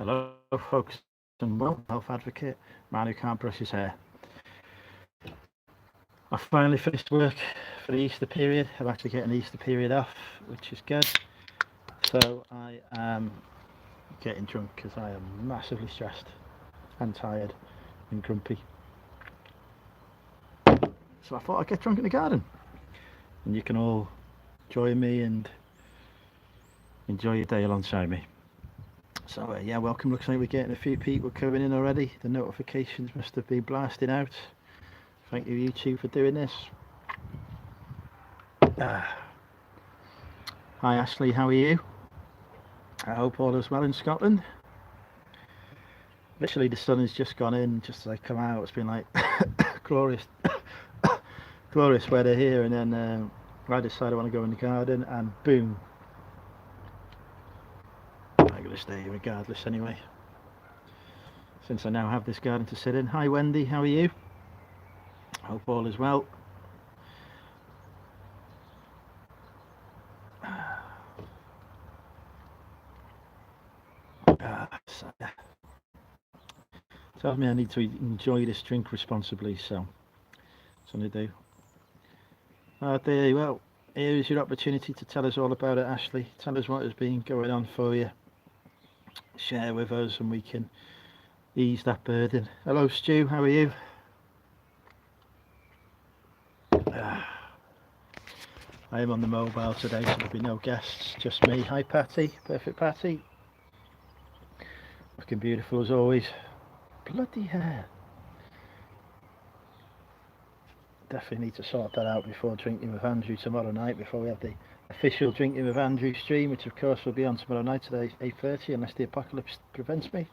Hello, folks, and welcome, health advocate, man who can't brush his hair. I finally finished work for the Easter period. I'm actually getting the Easter period off, which is good. So I am getting drunk because I am massively stressed and tired and grumpy. So I thought I'd get drunk in the garden, and you can all join me and enjoy your day alongside me. So yeah, welcome. Looks like we're getting a few people coming in already. The notifications must have been blasting out. Thank you, YouTube, for doing this. Hi, Ashley. How are you? I hope all is well in Scotland. Literally, the sun has just gone in. Just as I come out, it's been like glorious, glorious weather here. And then I decide I want to go in the garden, and boom, I'm going to stay here regardless anyway. Since I now have this garden to sit in. Hi, Wendy. How are you? Hope all is well. Tells me I need to enjoy this drink responsibly, so that's what I do. There, well, here is your opportunity to tell us all about it, Ashley. Tell us what has been going on for you. Share with us and we can ease that burden. Hello, Stu. How are you? I am on the mobile today, so there'll be no guests, just me. Hi, Patty. Perfect Patty. Looking beautiful as always. Bloody hair. Definitely need to sort that out before drinking with Andrew tomorrow night, before we have the official drinking with Andrew stream, which of course will be on tomorrow night at 8:30, unless the apocalypse prevents me.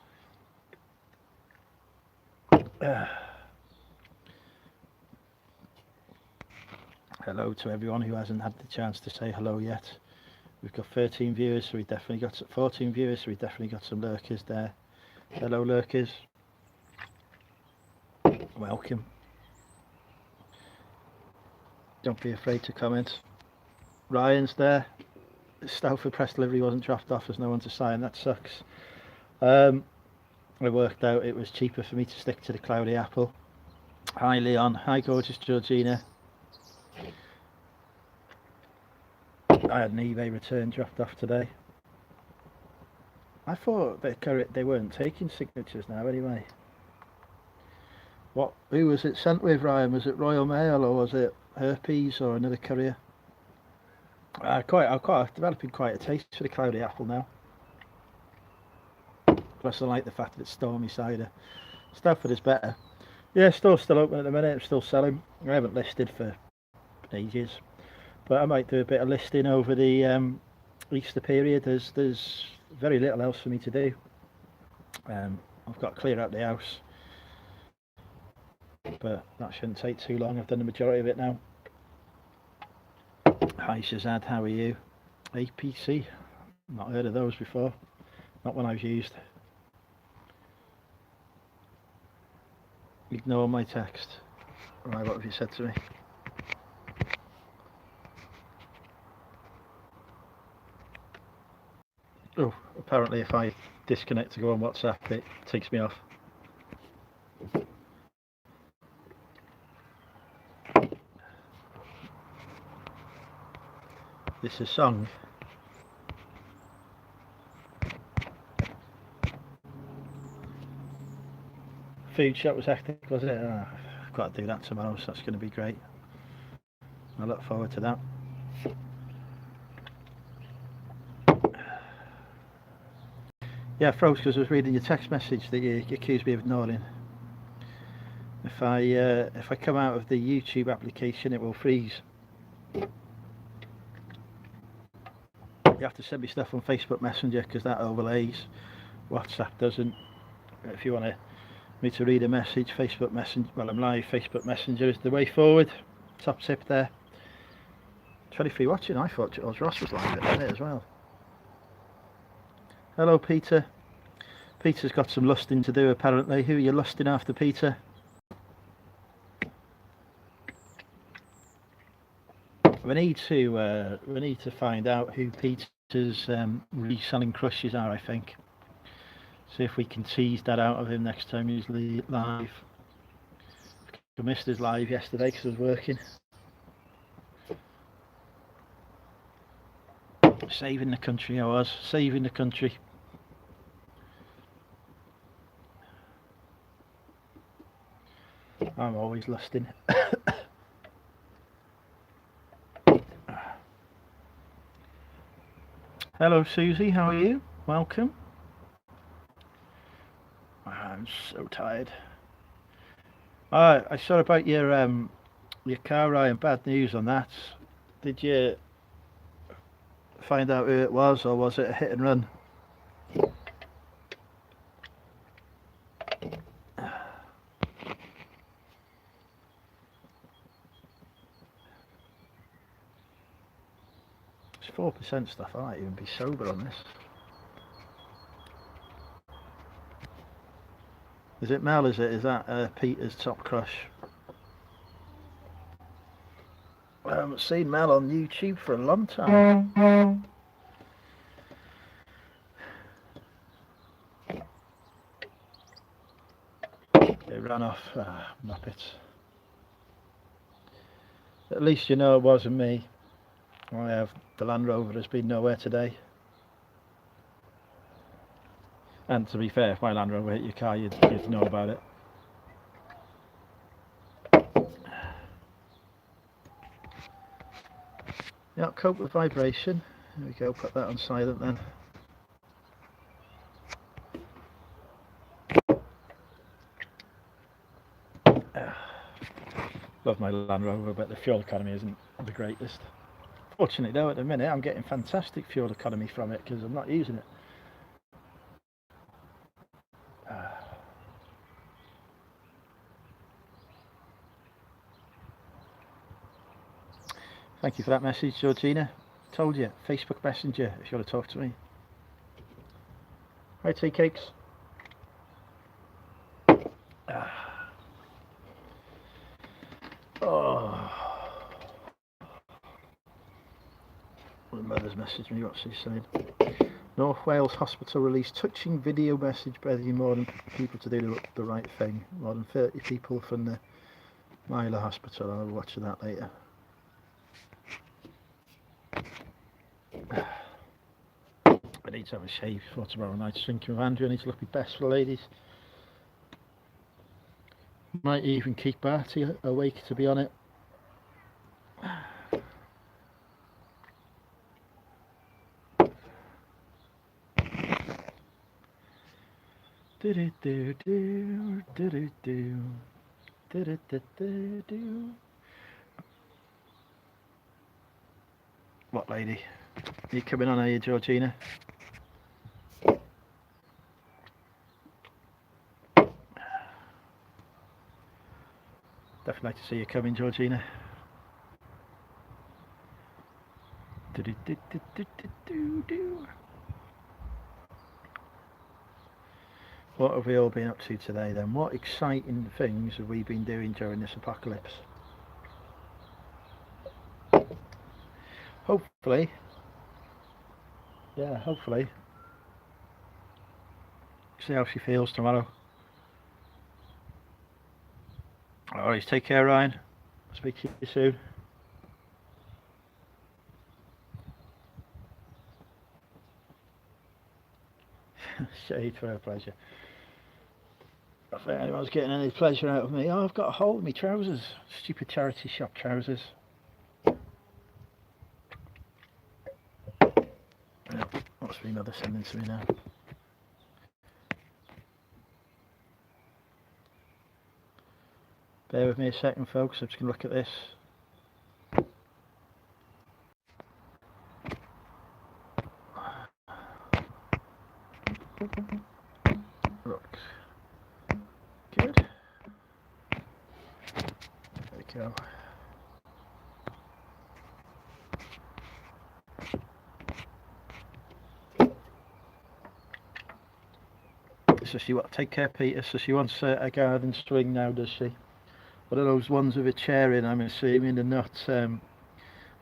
Hello to everyone who hasn't had the chance to say hello yet. We've got 13 viewers, so we definitely got 14 viewers, so we definitely got some lurkers there. Hello, lurkers. Welcome. Don't be afraid to comment. Ryan's there. Stauffer press delivery wasn't dropped off. There's no one to sign. That sucks. I worked out it was cheaper for me to stick to the cloudy apple. Hi, Leon. Hi, gorgeous Georgina. I had an eBay return dropped off today. I thought they weren't taking signatures now anyway. Who was it sent with, Ryan? Was it Royal Mail or was it Herpes or another courier? I'm developing quite a taste for the cloudy apple now. Plus I like the fact that it's stormy cider. Stafford is better. Yeah, still open at the minute. I'm still selling. I haven't listed for ages, but I might do a bit of listing over the Easter period. There's very little else for me to do. I've got to clear out the house, but that shouldn't take too long. I've done the majority of it now. Hi Shazad, how are you? APC, not heard of those before. Not one I've used. Ignore my text. Right, what have you said to me? Oh, apparently if I disconnect to go on WhatsApp, it takes me off. This is song. Food shop was hectic, was it? I've got to do that tomorrow, so that's going to be great. I look forward to that. Yeah, froze because I was reading your text message that you accused me of ignoring. If I come out of the YouTube application, it will freeze. You have to send me stuff on Facebook Messenger because that overlays. WhatsApp doesn't. If you want me to read a message, Facebook Messenger. Well, I'm live. Facebook Messenger is the way forward. Top tip there. 23 watching. I thought George Ross was live at the minute as well. Hello, Peter. Peter's got some lusting to do apparently. Who are you lusting after, Peter? We need to find out who Peter's reselling crushes are, I think. See if we can tease that out of him next time he's live. I missed his live yesterday because I was working. Saving the country, I was. Saving the country. I'm always lusting. Hello Susie, how are you? Welcome. I'm so tired. I saw about your car, Ryan. Bad news on that. Did you find out who it was, or was it a hit and run? It's 4% stuff. I might even be sober on this. Is it Mel? Is it? Is that Peter's top crush? I haven't seen Mel on YouTube for a long time. It ran off. Muppets. At least you know it wasn't me. The Land Rover has been nowhere today. And to be fair, if my Land Rover hit your car, you'd know about it. Yeah, cope with vibration. There we go, put that on silent then. Love my Land Rover, but the fuel economy isn't the greatest. Fortunately though, at the minute I'm getting fantastic fuel economy from it because I'm not using it. Thank you for that message, Georgina. Told you, Facebook Messenger if you want to talk to me. Right, tea cakes. Oh. My mother's messaged me, what's she saying? North Wales Hospital released touching video message begging more than people to do the right thing. More than 30 people from the Myler Hospital. I'll watch that later. I need to have a shave for tomorrow night. Drinking with Andrew. I need to look my best for the ladies. Might even keep Barty awake to be on it. What lady? Are you coming on, are you, Georgina? Definitely like to see you coming, Georgina. What have we all been up to today then? What exciting things have we been doing during this apocalypse? Hopefully. Yeah, hopefully. See how she feels tomorrow. Alright, take care, Ryan. Speak to you soon. Shade for her pleasure. I think anyone's getting any pleasure out of me. Oh, I've got a hole in my trousers. Stupid charity shop trousers. What's my mother sending to me now? Bear with me a second, folks. I'm just going to look at this. Looks good. There we go. So she what? Take care, Peter. So she wants a garden swing now, does she? What are those ones with a chair in? I'm assuming, and not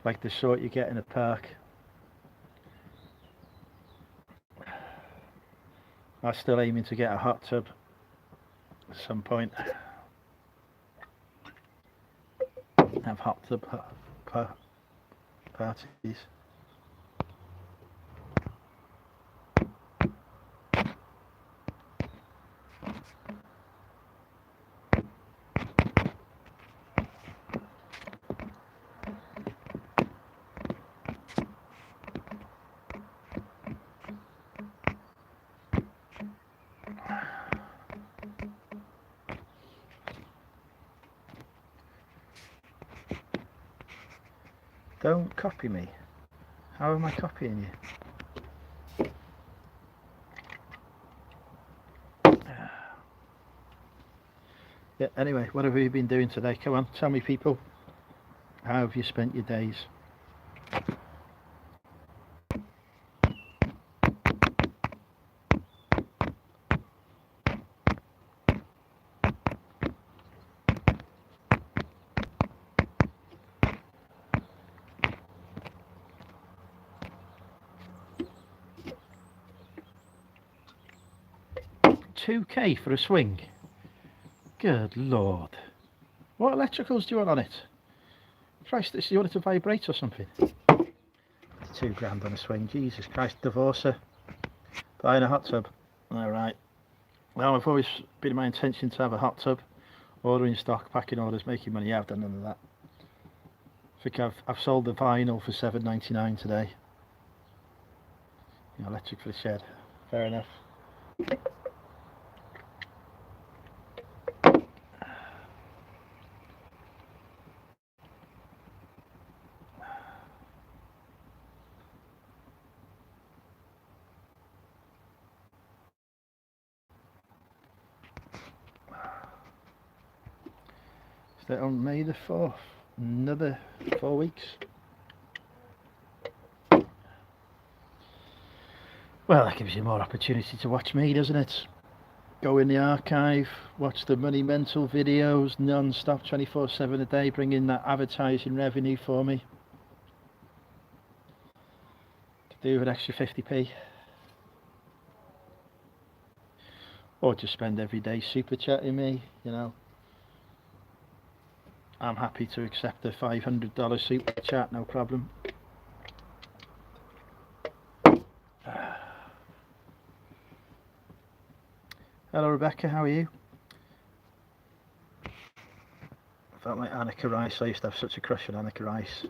like the sort you get in a park. I'm still aiming to get a hot tub at some point. Have hot tub parties. Don't copy me. How am I copying you? Yeah, anyway, what have you been doing today? Come on, tell me, people. How have you spent your days? $2K for a swing? Good Lord. What electricals do you want on it? Christ, do you want it to vibrate or something? £2 on a swing, Jesus Christ, divorce her. Buying a hot tub. Alright. Well, I've always been my intention to have a hot tub. Ordering stock, packing orders, making money. Yeah, I've done none of that. I think I've sold the vinyl for $7.99 today. You know, electric for the shed. Fair enough. So on May the 4th, another 4 weeks. Well, that gives you more opportunity to watch me, doesn't it? Go in the archive, watch the Money Mental videos non-stop 24/7 a day, bringing that advertising revenue for me. To do an extra 50p. Or just spend every day super chatting me, you know. I'm happy to accept a $500 super chat, no problem. Hello Rebecca, how are you? I felt like Annika Rice. I used to have such a crush on Annika Rice.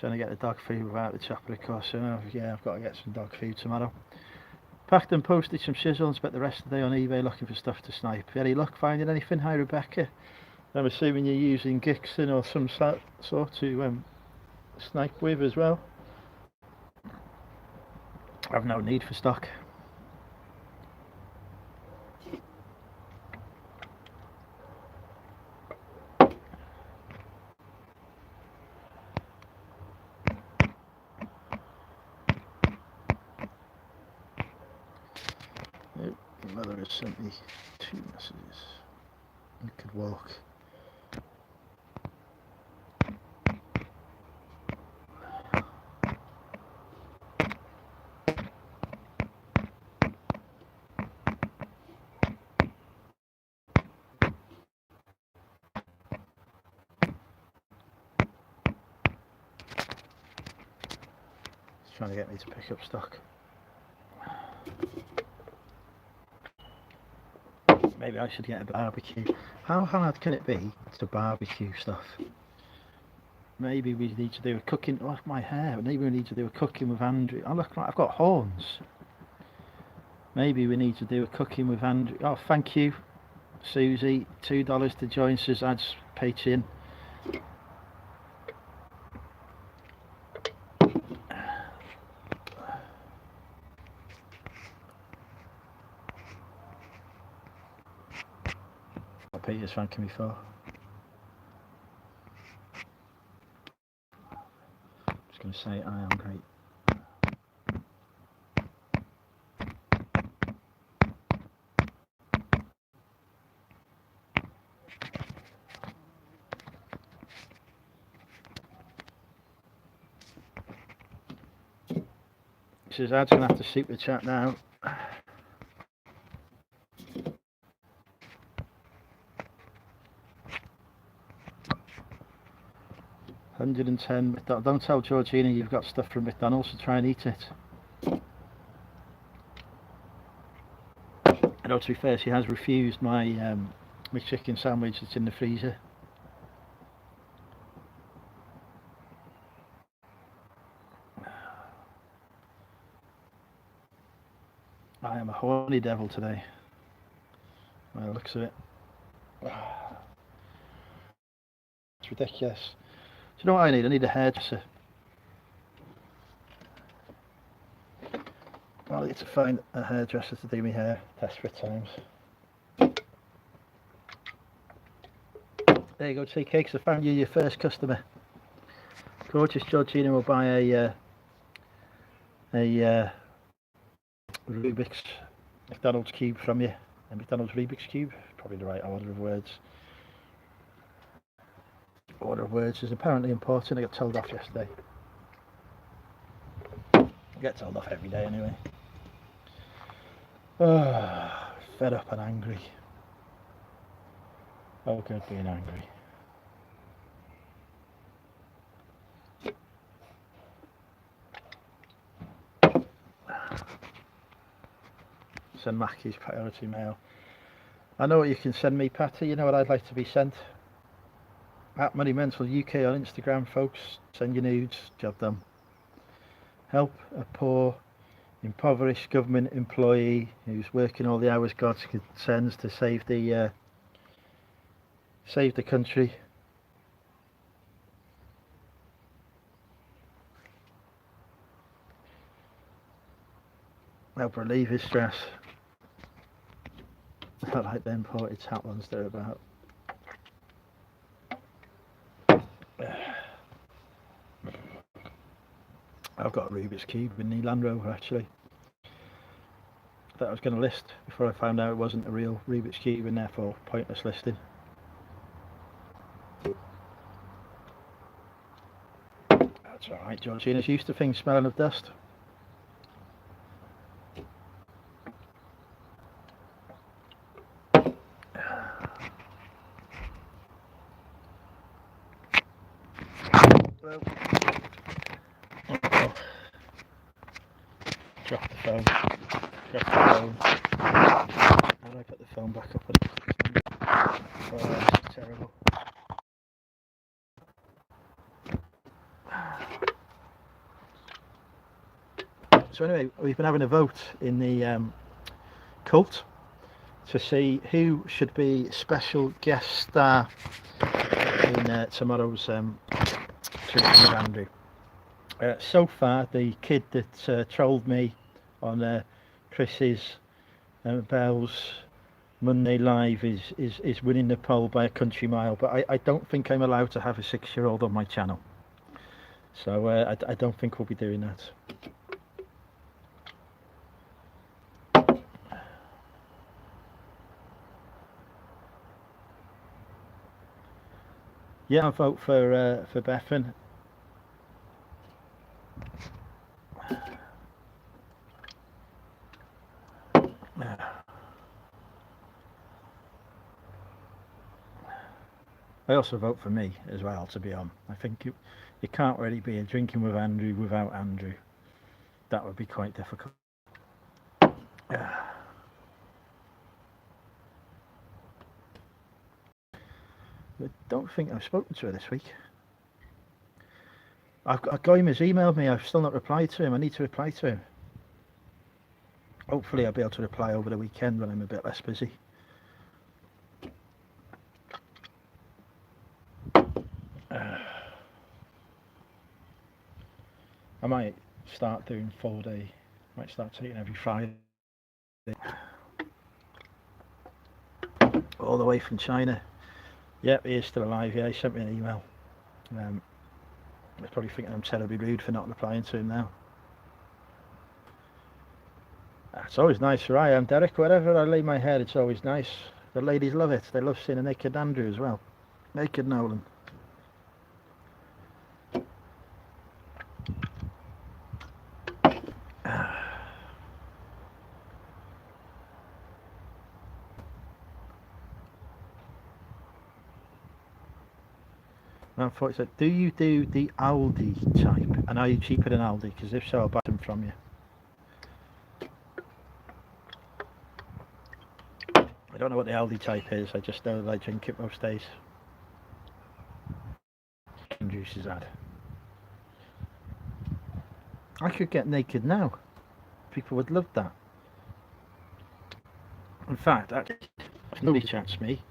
Trying to get the dog food without the chocolate, of course. So yeah, I've got to get some dog food tomorrow. Packed and posted some shizzle and spent the rest of the day on eBay looking for stuff to snipe. Any luck finding anything? Hi Rebecca. I'm assuming you're using Gixon or some sort to snipe with as well. I've no need for stock. My mother has sent me 2 messages. I could walk. He's trying to get me to pick up stock. Maybe I should get a barbecue. How hard can it be to barbecue stuff? Maybe we need to do a cooking. Oh, my hair. Maybe we need to do a cooking with Andrew. I look like I've got horns. Maybe we need to do a cooking with Andrew. Oh, thank you, Susie. $2 to join Suzanne's Patreon. What Peter's thanking me for. I'm just going to say I am great. Suzanne's going to have to super chat now. 110. Don't tell Georgina you've got stuff from McDonald's to try and eat it. Although to be fair, she has refused my my chicken sandwich that's in the freezer. I am a horny devil today. By the looks of it. It's ridiculous. Do you know what I need? I need a hairdresser. I need to find a hairdresser to do my hair. Desperate times. There you go, tea cakes. I found you your first customer. Gorgeous Georgina will buy a Rubik's McDonald's cube from you. A McDonald's Rubik's cube. Probably the right order of words. Order of words is apparently important. I got told off yesterday. I get told off every day anyway. Oh, fed up and angry. Oh, good being angry. Send Mackie's priority mail. I know what you can send me, Patty. You know what I'd like to be sent? At Money Mental UK on Instagram, folks. Send your nudes. Job done. Help a poor, impoverished government employee who's working all the hours God sends to save the country. Help relieve his stress. I like the imported tap ones they're about. I've got a Rubik's Cube in the Land Rover actually. That I was going to list before I found out it wasn't a real Rubik's Cube and therefore pointless listing. That's alright, Georgina's used to things smelling of dust. Well, drop the phone. How do I put the phone back up? Oh, this is terrible. So anyway, we've been having a vote in the cult to see who should be special guest star in tomorrow's Drinking with Andrew. So far, the kid that trolled me on Chris's Bell's Monday Live is winning the poll by a country mile, but I don't think I'm allowed to have a 6-year-old on my channel, so I don't think we'll be doing that. Yeah, I'll vote for Bethan. I also vote for me as well, to be on. I think it can't really be a Drinking with Andrew without Andrew. That would be quite difficult. I don't think I've spoken to her this week. I've got him, has emailed me. I've still not replied to him. I need to reply to him. Hopefully I'll be able to reply over the weekend when I'm a bit less busy. I might start doing 4-day. Might start taking every Friday. All the way from China. Yep, he is still alive. Yeah, he sent me an email. He's probably thinking I'm terribly rude for not replying to him now. It's always nice where I am, Derek. Wherever I lay my head, it's always nice. The ladies love it. They love seeing a naked Andrew as well. Naked Nolan. And I thought, he said, do you do the Aldi type? And are you cheaper than Aldi? Because if so, I'll buy them from you. I don't know what the Aldi type is. I just know that I drink it most days. Juice is had. I could get naked now. People would love that. In fact, if nobody chats me,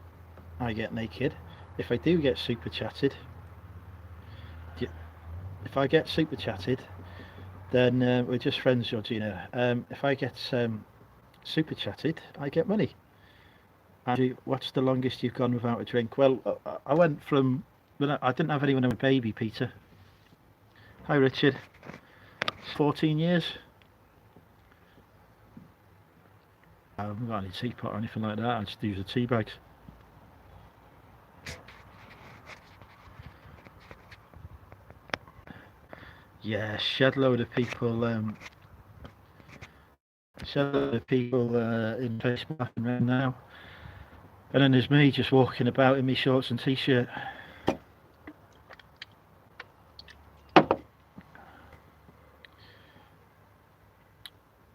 I get naked. If I do get super chatted, if I get super chatted, then we're just friends, Georgina. If I get super chatted, I get money. Andrew, what's the longest you've gone without a drink? Well, I went from, I didn't have anyone when I was a baby, Peter. Hi, Richard. 14 years. I haven't got any teapot or anything like that. I just use the tea bags. Yeah, shed load of people. Shed load of people in Facebook right now. And then there's me just walking about in my shorts and t-shirt.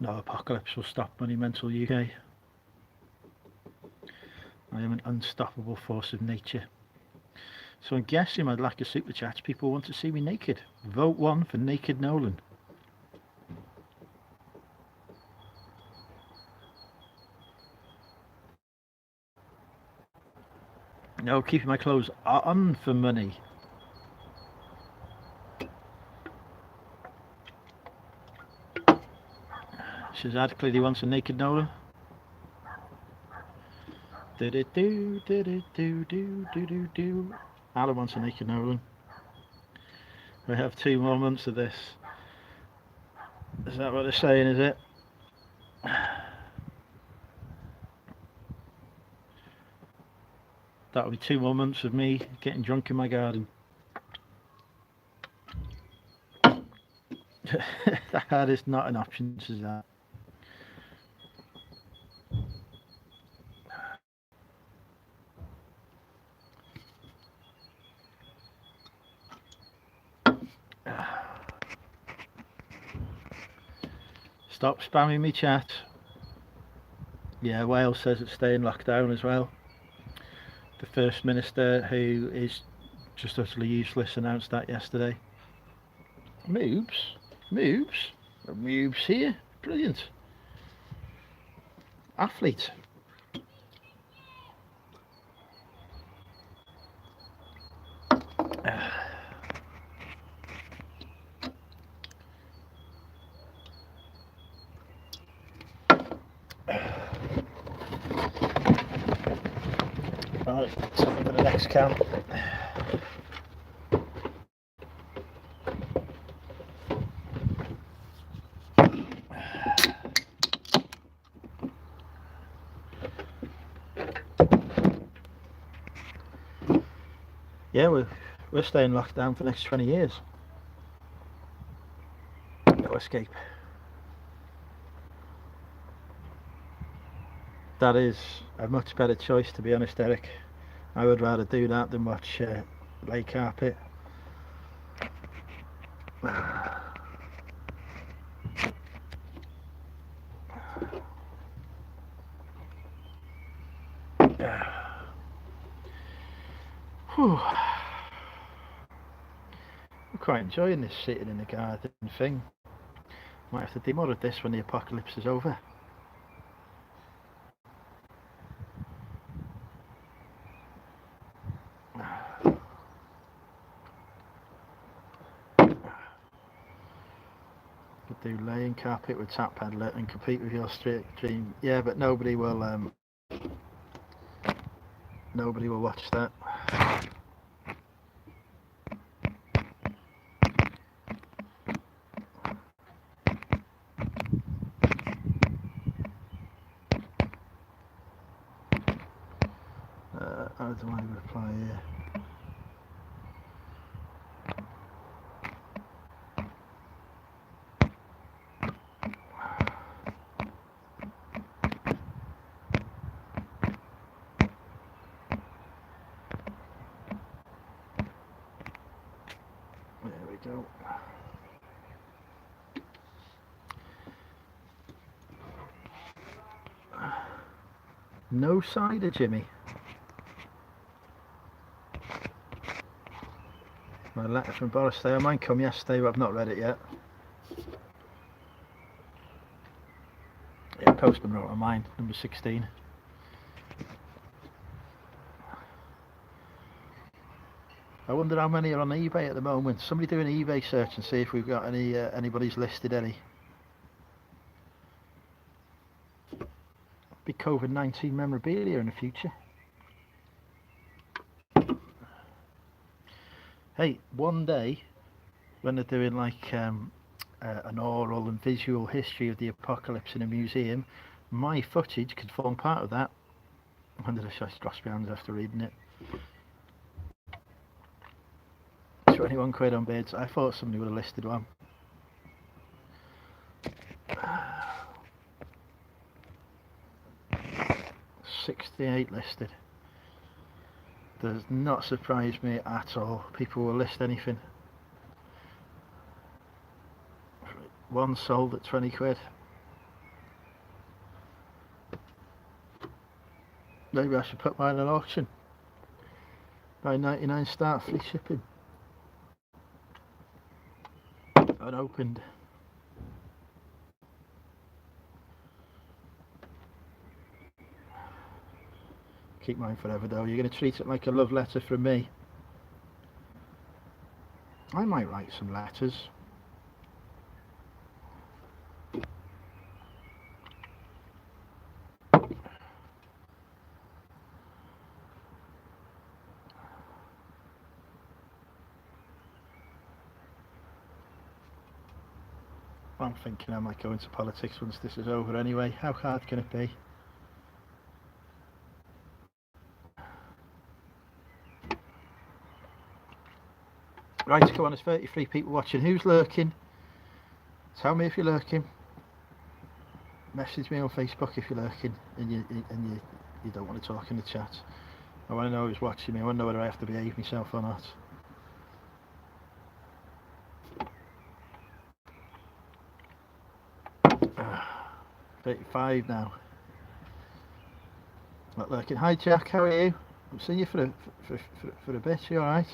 No apocalypse will stop Monumental UK. I am an unstoppable force of nature. So I'm guessing my lack of super chats, people want to see me naked. Vote 1 for Naked Nolan. No, keeping my clothes on for money. Shazad clearly wants a Naked Nolan. Do. Alan wants a Naked Nolan. We have 2 more months of this. Is that what they're saying, is it? That'll be 2 more months of me getting drunk in my garden. That is not an option, Shazad. Stop spamming me chat. Yeah, Wales says it's staying locked down as well. The First Minister, who is just utterly useless, announced that yesterday. Moobs? Moobs here? Brilliant. Athlete. Right, something for the next camp. Yeah, we're staying locked down for the next 20 years. No escape. That is a much better choice, to be honest, Eric. I would rather do that than watch lay carpet. Whew. I'm quite enjoying this sitting in the garden thing. Might have to do more of this when the apocalypse is over. Could do laying carpet with Tap Peddler and compete with your stream. Yeah, but nobody will watch that. How do I reply here? No cider, Jimmy. My letter from Boris there. Mine come yesterday, but I've not read it yet. Yeah, postman wrote on mine, number 16. I wonder how many are on eBay at the moment. Somebody do an eBay search and see if we've got anybody's listed any. Be COVID-19 memorabilia in the future. Hey, one day when they're doing like an oral and visual history of the apocalypse in a museum, my footage could form part of that. I wonder if I should cross my hands after reading it. 21 quid on bids. I thought somebody would have listed one. $68 listed. Does not surprise me at all. People will list anything. One sold at 20 quid. Maybe I should put mine on auction. Buy 99, start free shipping. Unopened. Keep mine forever though. You're going to treat it like a love letter from me. I might write some letters. I'm thinking I might go into politics once this is over anyway. How hard can it be? Right, come on, there's 33 people watching. Who's lurking? Tell me if you're lurking. Message me on Facebook if you're lurking and you don't want to talk in the chat. I want to know who's watching me. I want to know whether I have to behave myself or not. 35 now. Not lurking. Hi Jack, how are you? I've seen you for a bit. You all right?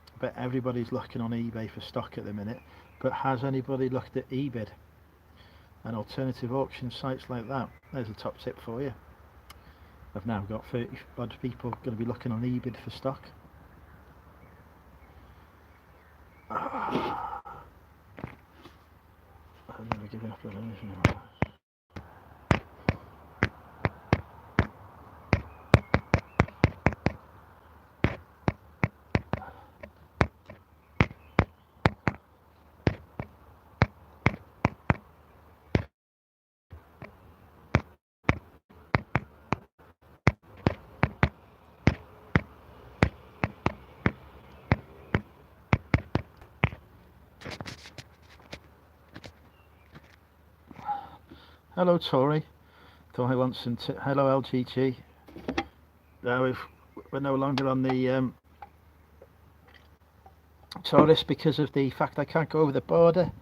I bet everybody's looking on eBay for stock at the minute, but has anybody looked at eBid and alternative auction sites like that? There's a top tip for you. I've now got 30 odd people going to be looking on eBid for stock. I've never given up on anything like that. Hello Tori, do I want some hello LGG. We're no longer on the tourist because of the fact I can't go over the border,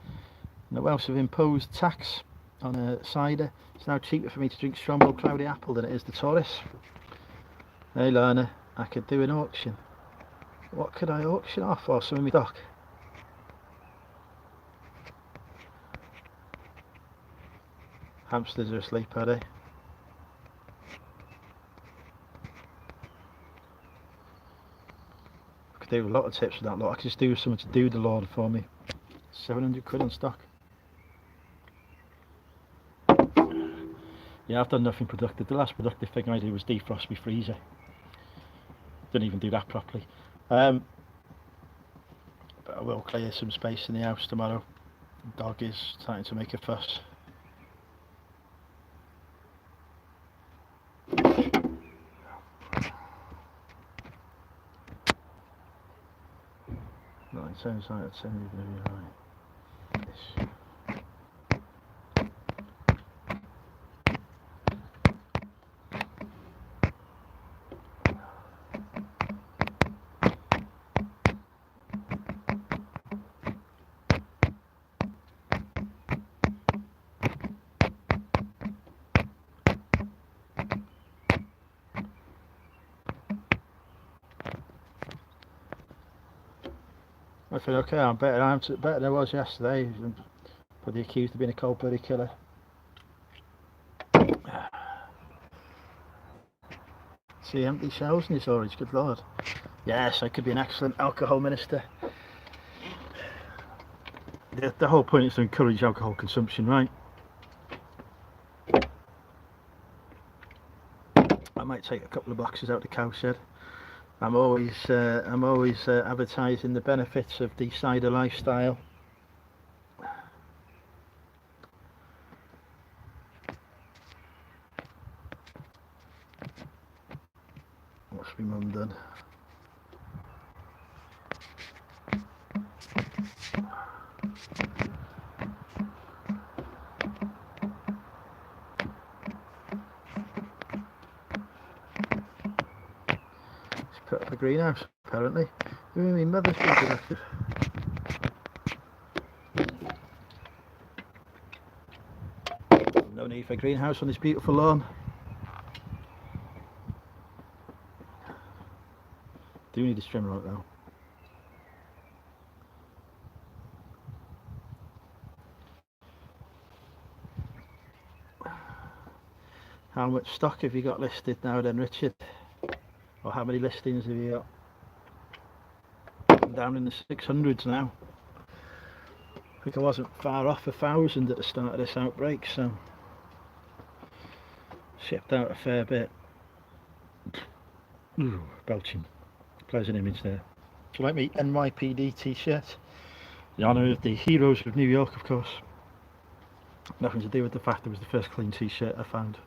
and the Welsh have imposed tax on a cider. It's now cheaper for me to drink Strongbow Cloudy Apple than it is the Taurus. Hey Lana, I could do an auction. What could I auction off for? Some of my stock. Hamsters are asleep, are they? I could do a lot of tips for that lot. I could just do something to do the Lord for me. 700 quid on stock. Yeah, I've done nothing productive. The last productive thing I did was defrost my freezer. Didn't even do that properly. But I will clear some space in the house tomorrow. The dog is starting to make a fuss. No, it sounds like it's only going to be right. This. I think, okay, I'm better than I was yesterday. But the accused of being a cold-blooded killer. See empty shelves in his storage, good lord. Yes, I could be an excellent alcohol minister. The whole point is to encourage alcohol consumption, right? I might take a couple of boxes out the cowshed. I'm always advertising the benefits of the cider lifestyle. What's my mum done? She's put up a greenhouse, apparently. My mother's been productive. No need for a greenhouse on this beautiful lawn. Do need a trimmer out though. How much stock have you got listed now then, Richard? Or how many listings have you got? I'm down in the 600s now. I think I wasn't far off 1,000 at the start of this outbreak, so shipped out a fair bit. Ooh, belching. Pleasant image there. Do you like my NYPD t-shirt? In honour of the heroes of New York, of course. Nothing to do with the fact it was the first clean t-shirt I found.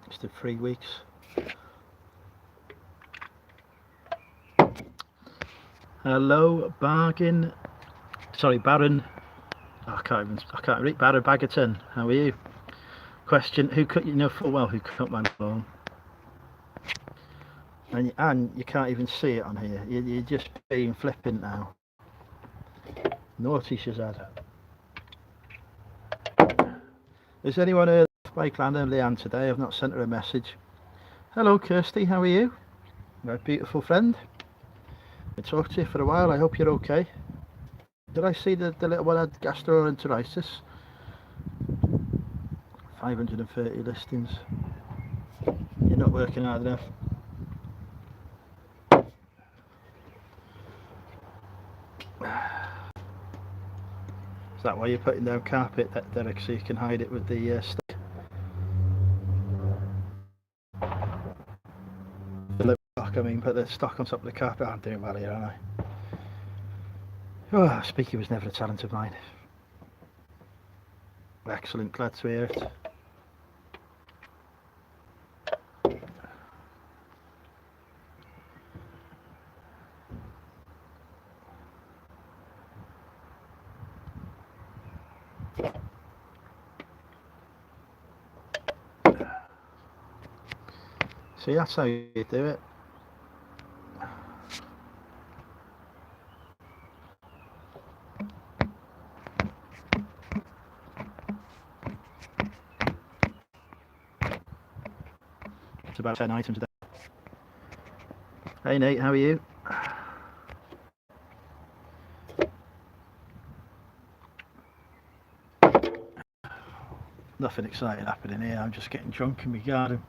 Just the 3 weeks. Hello, Baron. I can't read. Baron Baggerton. How are you? Question: who cut you know full well who cut my lawn? And you can't even see it on here. You're just being flippant now. Naughty Shazad. Has anyone heard of Bakeland and Leanne today? I've not sent her a message. Hello, Kirsty. How are you? My beautiful friend. I talked to you for a while. I hope you're okay. Did I see the little one had gastroenteritis? 530 listings. You're not working hard enough. Is that why you're putting down carpet, Derek, so you can hide it with the stick? The lip stock, I mean, put the stock on top of the carpet. I'm doing well here, aren't I? Oh, speaking was never a talent of mine. Excellent, glad to hear it. See, that's how you do it. It's about 10 items a day. Hey Nate, how are you? Nothing exciting happening here. I'm just getting drunk in my garden.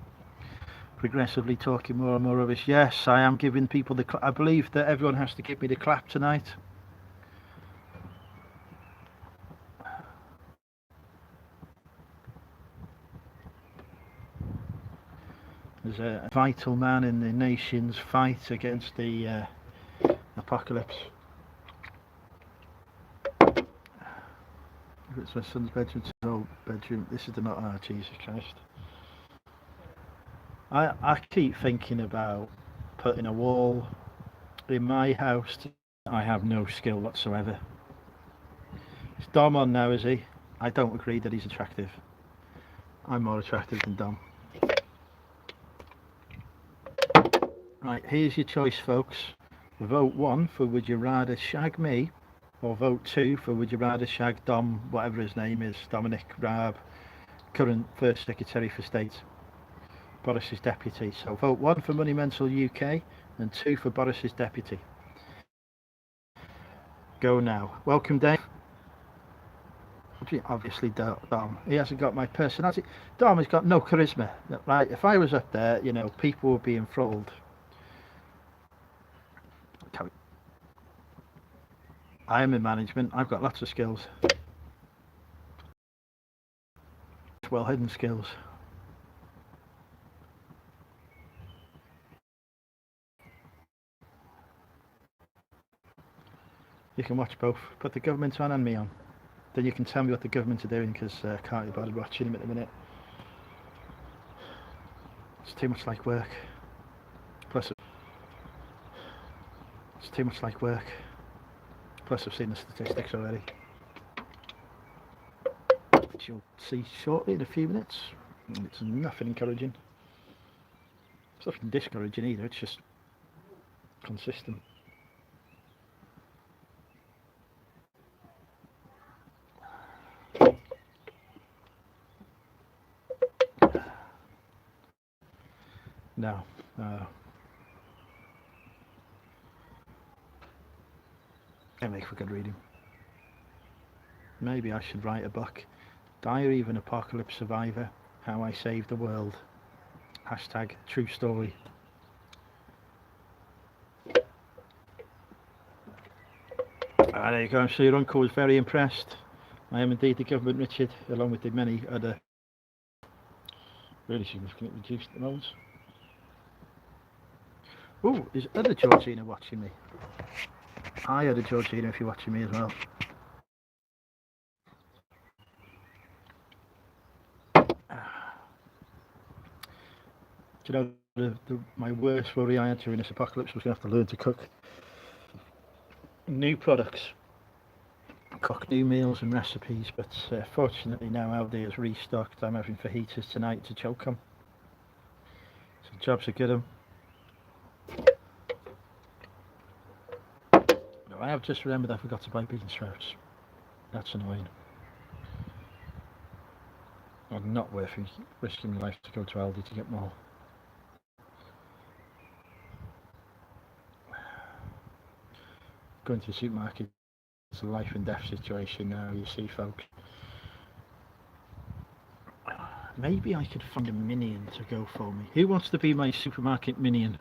Progressively talking more and more rubbish. Yes, I am giving people the I believe that everyone has to give me the clap tonight. There's a vital man in the nation's fight against the apocalypse. It's my son's bedroom, it's his old bedroom. This is the not. Jesus Christ. I keep thinking about putting a wall in my house. I have no skill whatsoever. Is Dom on now, is he? I don't agree that he's attractive. I'm more attractive than Dom. Right, here's your choice, folks. Vote 1 for would you rather shag me, or vote 2 for would you rather shag Dom, whatever his name is, Dominic Raab, current First Secretary for State, Boris's deputy. So vote 1 for Money Mental UK and 2 for Boris's deputy. Go now. Welcome, Dave. Obviously Dom. He hasn't got my personality. Dom has got no charisma. Right? If I was up there, you know, people would be enthralled. I am in management. I've got lots of skills. Well hidden skills. You can watch both. Put the government on and me on. Then you can tell me what the government are doing, because I can't be bothered watching them at the minute. It's too much like work. Plus, it's too much like work. Plus, I've seen the statistics already, which you'll see shortly in a few minutes. And it's nothing encouraging. It's nothing discouraging either. It's just consistent. No. It makes for good reading. Maybe I should write a book. Diary of an Apocalypse Survivor, How I Saved the World. Hashtag true story. There you go. So your uncle was very impressed. I am indeed the government, Richard, along with the many other really significantly reduced amounts. Oh, is other Georgina watching me? Hi, other Georgina, if you're watching me as well. Do you know, my worst worry I had during this apocalypse was going to have to learn to cook new products, cook new meals and recipes, but fortunately now Aldi is restocked. I'm having fajitas tonight to choke on. So jobs are good. I have just remembered I forgot to buy bean sprouts. That's annoying. Well, not worth risking my life to go to Aldi to get more. Going to the supermarket is a life and death situation now, you see, folks. Maybe I could find a minion to go for me. Who wants to be my supermarket minion?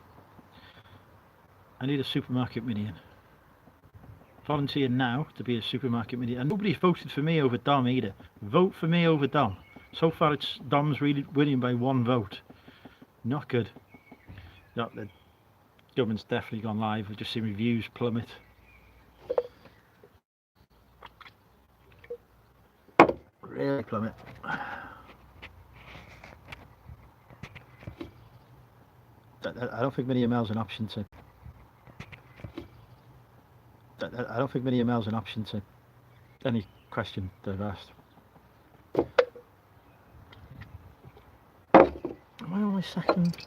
I need a supermarket minion. Volunteer now to be a supermarket minion. And nobody's voted for me over Dom either. Vote for me over Dom. So far it's Dom's really winning by 1 vote. Not good. Not the government's definitely gone live. I've just seen reviews plummet. Really plummet. I don't think many emails an option to. I don't think many emails an option to any question they've asked. Am I on my second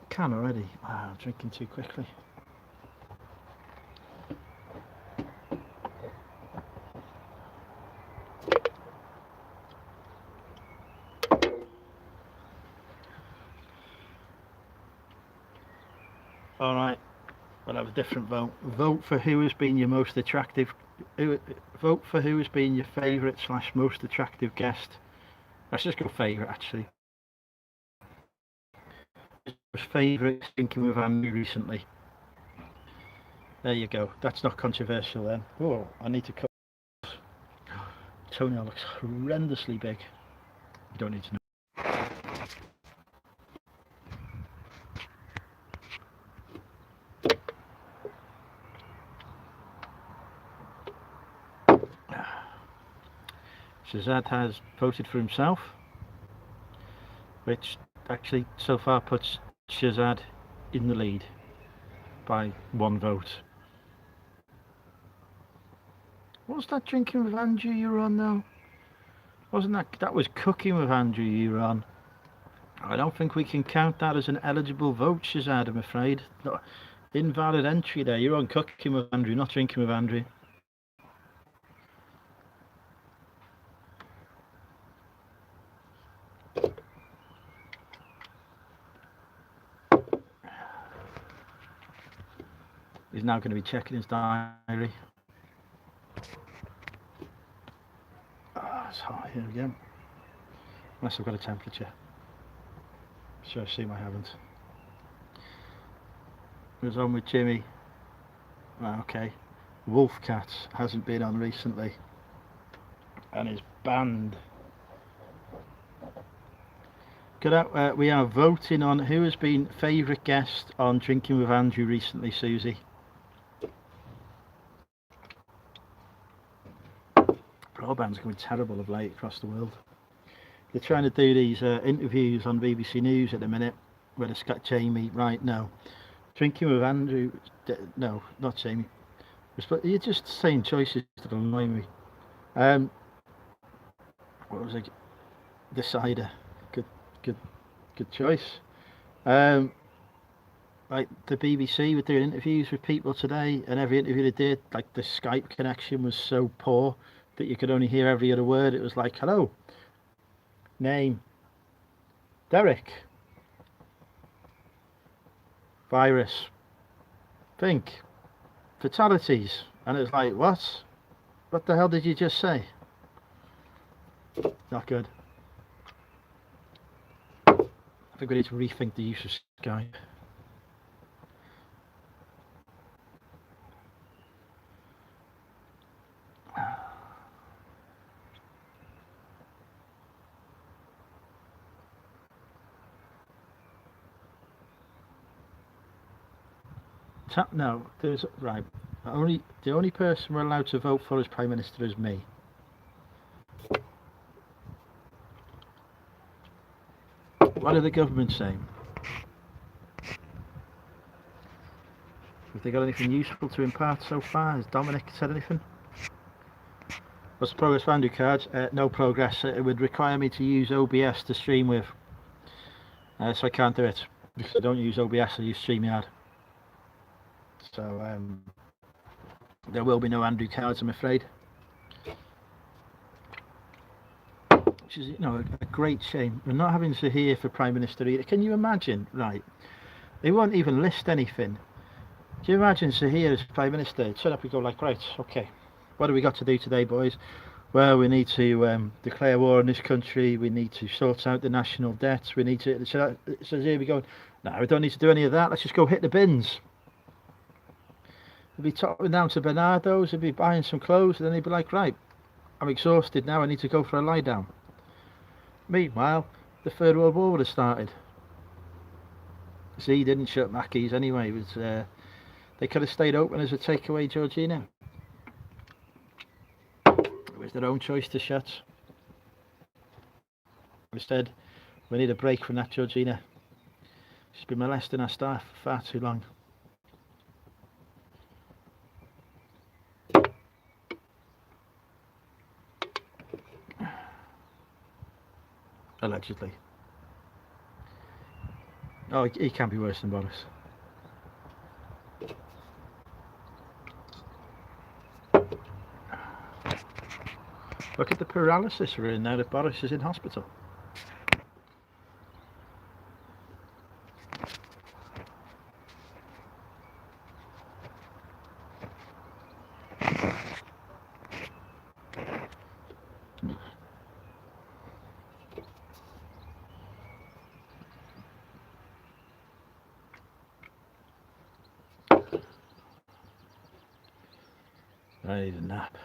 can already? Wow, I'm drinking too quickly. All right. We'll have a different vote. Vote for who has been your most attractive. Vote for who has been your favourite / most attractive guest. Let's just go favourite, actually. Favourite thinking with Andrew recently. There you go. That's not controversial then. Oh, I need to cut. Toenail looks horrendously big. You don't need to know. Shazad has voted for himself, which actually so far puts Shazad in the lead. by 1 vote. What was that drinking with Andrew you were on though? Wasn't that was cooking with Andrew you were on? I don't think we can count that as an eligible vote, Shazad, I'm afraid. No, invalid entry there. You're on cooking with Andrew, not drinking with Andrew. He's now going to be checking his diary. It's hot here again. Unless I've got a temperature. So I assume I haven't. It was on with Jimmy. Right, okay. Wolfcat hasn't been on recently. And is banned. We are voting on who has been favourite guest on Drinking with Andrew recently, Susie. Broadband's going terrible of late across the world. They're trying to do these interviews on BBC News at the minute where they've got Jamie. Right, no. Drinking with Andrew. No, not Jamie. You're just saying choices that annoy me. What was it? Decider. Good choice. Like the BBC were doing interviews with people today, and every interview they did, like the Skype connection was so poor that you could only hear every other word. It was like, hello, name, Derek, virus, think, fatalities, and it was like, what the hell did you just say? Not good. I think we need to rethink the use of Skype. No, there's right. The only person we're allowed to vote for as Prime Minister is me. What are the government saying? Have they got anything useful to impart so far? Has Dominic said anything? What's the progress value cards? No progress. It would require me to use OBS to stream with. So I can't do it because I don't use OBS, I use StreamYard. So there will be no Andrew cards, I'm afraid. Which is, a great shame. We're not having Zahir for Prime Minister either. Can you imagine? Right. They won't even list anything. Can you imagine Zahir as Prime Minister? Turn up and go like, right, okay. What do we got to do today, boys? Well, we need to declare war on this country. We need to sort out the national debt. We need to... So here we go. No, we don't need to do any of that. Let's just go hit the bins. He'd be topping down to Bernardo's. He'd be buying some clothes. And then he'd be like, right, I'm exhausted now. I need to go for a lie down. Meanwhile, the Third World War would have started. See, he didn't shut Mackey's anyway. It was, they could have stayed open as a takeaway, Georgina. It was their own choice to shut. Instead, we need a break from that, Georgina. She's been molesting our staff for far too long. Allegedly. Oh, he can be worse than Boris. Look at the paralysis we're in now that Boris is in hospital. I need a nap.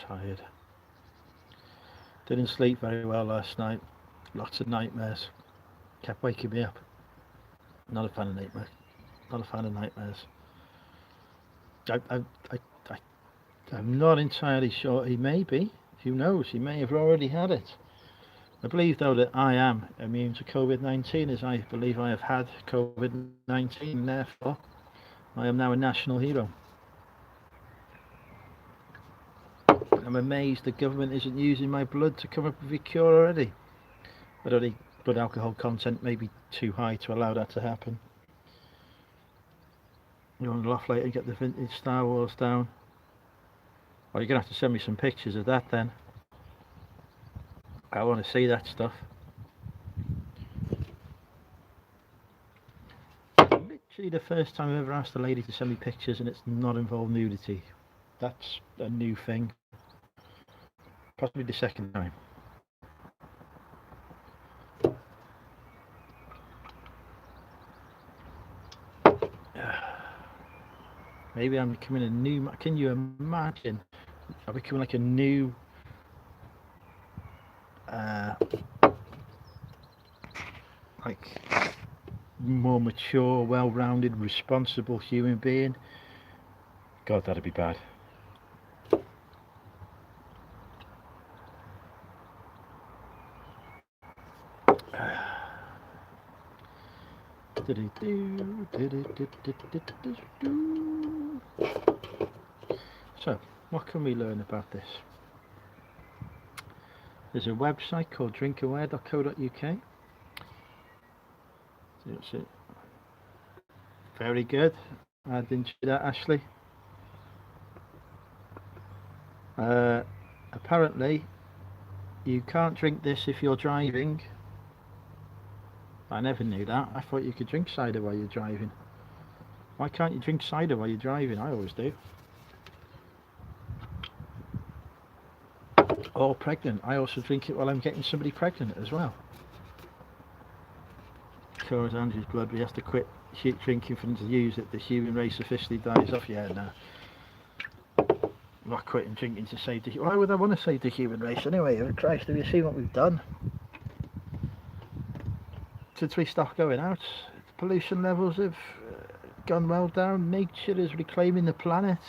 Tired. Didn't sleep very well last night. Lots of nightmares. Kept waking me up. Not a fan of nightmares. Not a fan of nightmares. I'm not entirely sure. He may be. Who knows? He may have already had it. I believe though that I am immune to COVID-19, as I believe I have had COVID-19, and therefore I am now a national hero. I'm amazed the government isn't using my blood to come up with a cure already. But only blood alcohol content may be too high to allow that to happen. You want to laugh later and get the vintage Star Wars down? Well, you're going to have to send me some pictures of that then. I want to see that stuff. Literally the first time I've ever asked a lady to send me pictures and it's not involved nudity. That's a new thing. Possibly the second time. Maybe I'm becoming a new... Can you imagine? I'm becoming like a new... like more mature, well-rounded, responsible human being. God, that'd be bad. So, what can we learn about this? There's a website called drinkaware.co.uk. That's it. Very good. I didn't see that, Ashley. Apparently, you can't drink this if you're driving. I never knew that. I thought you could drink cider while you're driving. Why can't you drink cider while you're driving? I always do. Or pregnant. I also drink it while I'm getting somebody pregnant as well. Cures Andrew's blood. We have to quit drinking for them to use it. The human race officially dies off. Yeah, no. I'm not quitting drinking to save the... Why would I want to save the human race anyway? Christ, have you seen what we've done? Since we stopped going out, pollution levels have gone well down. Nature is reclaiming the planet.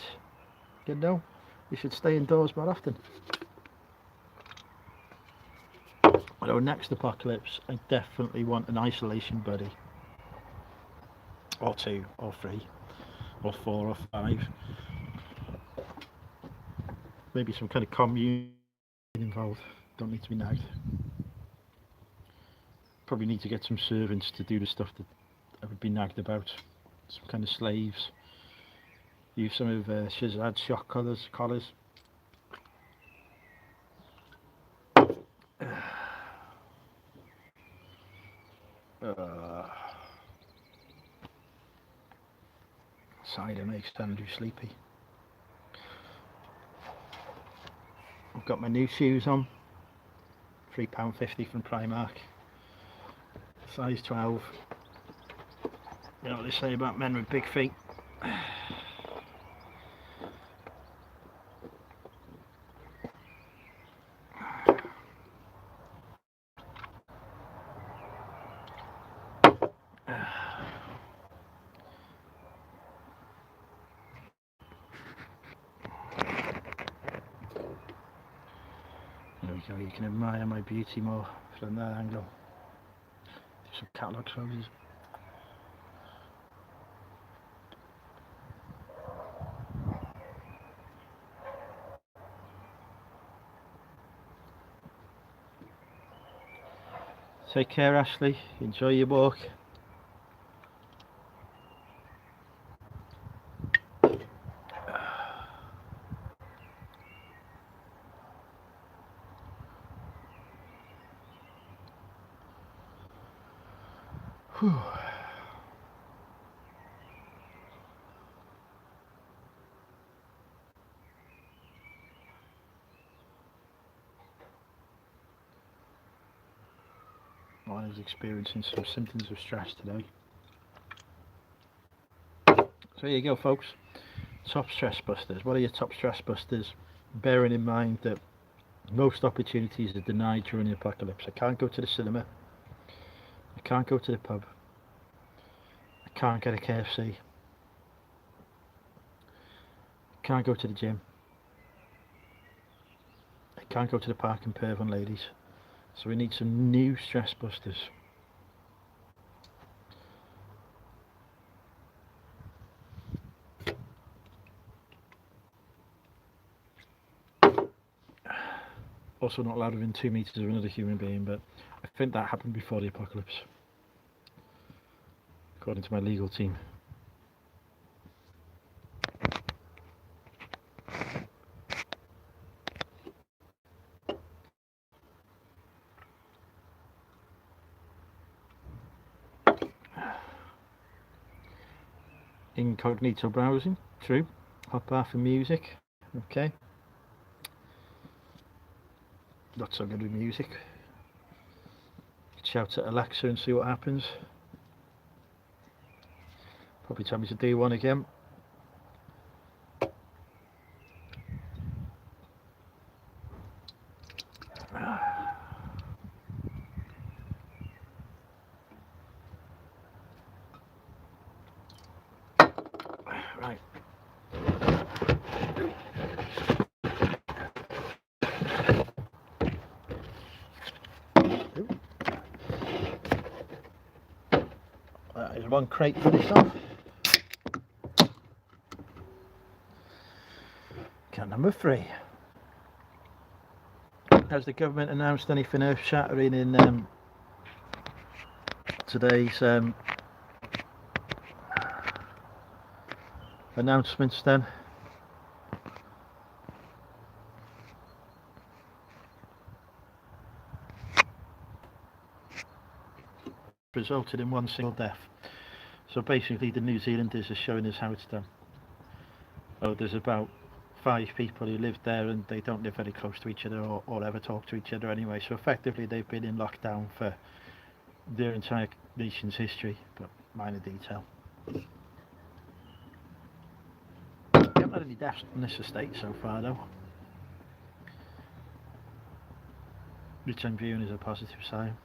You know, we should stay indoors more often. Although next apocalypse, I definitely want an isolation buddy. Or 2, or 3, or 4, or 5. Maybe some kind of commune involved. Don't need to be nagged. Probably need to get some servants to do the stuff that I would be nagged about. Some kind of slaves. Use some of Shazad's shock collars. Cider makes Andrew sleepy. I've got my new shoes on. £3.50 from Primark. Size 12. You know what they say about men with big feet? There we go, you can admire my beauty more from that angle. Do some catalogue photos. Take care, Ashley. Enjoy your walk. Whew. I was experiencing some symptoms of stress today. So there you go, folks. Top stress busters. What are your top stress busters? Bearing in mind that most opportunities are denied during the apocalypse. I can't go to the cinema. I can't go to the pub. I can't get a KFC. I can't go to the gym. I can't go to the park and perv on ladies. So we need some new stress busters. Also not allowed within 2 meters of another human being, but I think that happened before the apocalypse, according to my legal team. Incognito browsing, true. Hotbar for music, okay. Not so good with music. Shout at Alexa and see what happens. Probably tell me to do one again. Right. That is one crate finished off. Can number 3. Has the government announced anything earth-shattering in today's announcements then? Resulted in one single death. So basically the New Zealanders are showing us how it's done. Oh, there's about 5 people who live there and they don't live very close to each other or ever talk to each other anyway, so effectively they've been in lockdown for their entire nation's history, but minor detail. We haven't had any deaths on this estate so far though, which I'm viewing as a positive sign.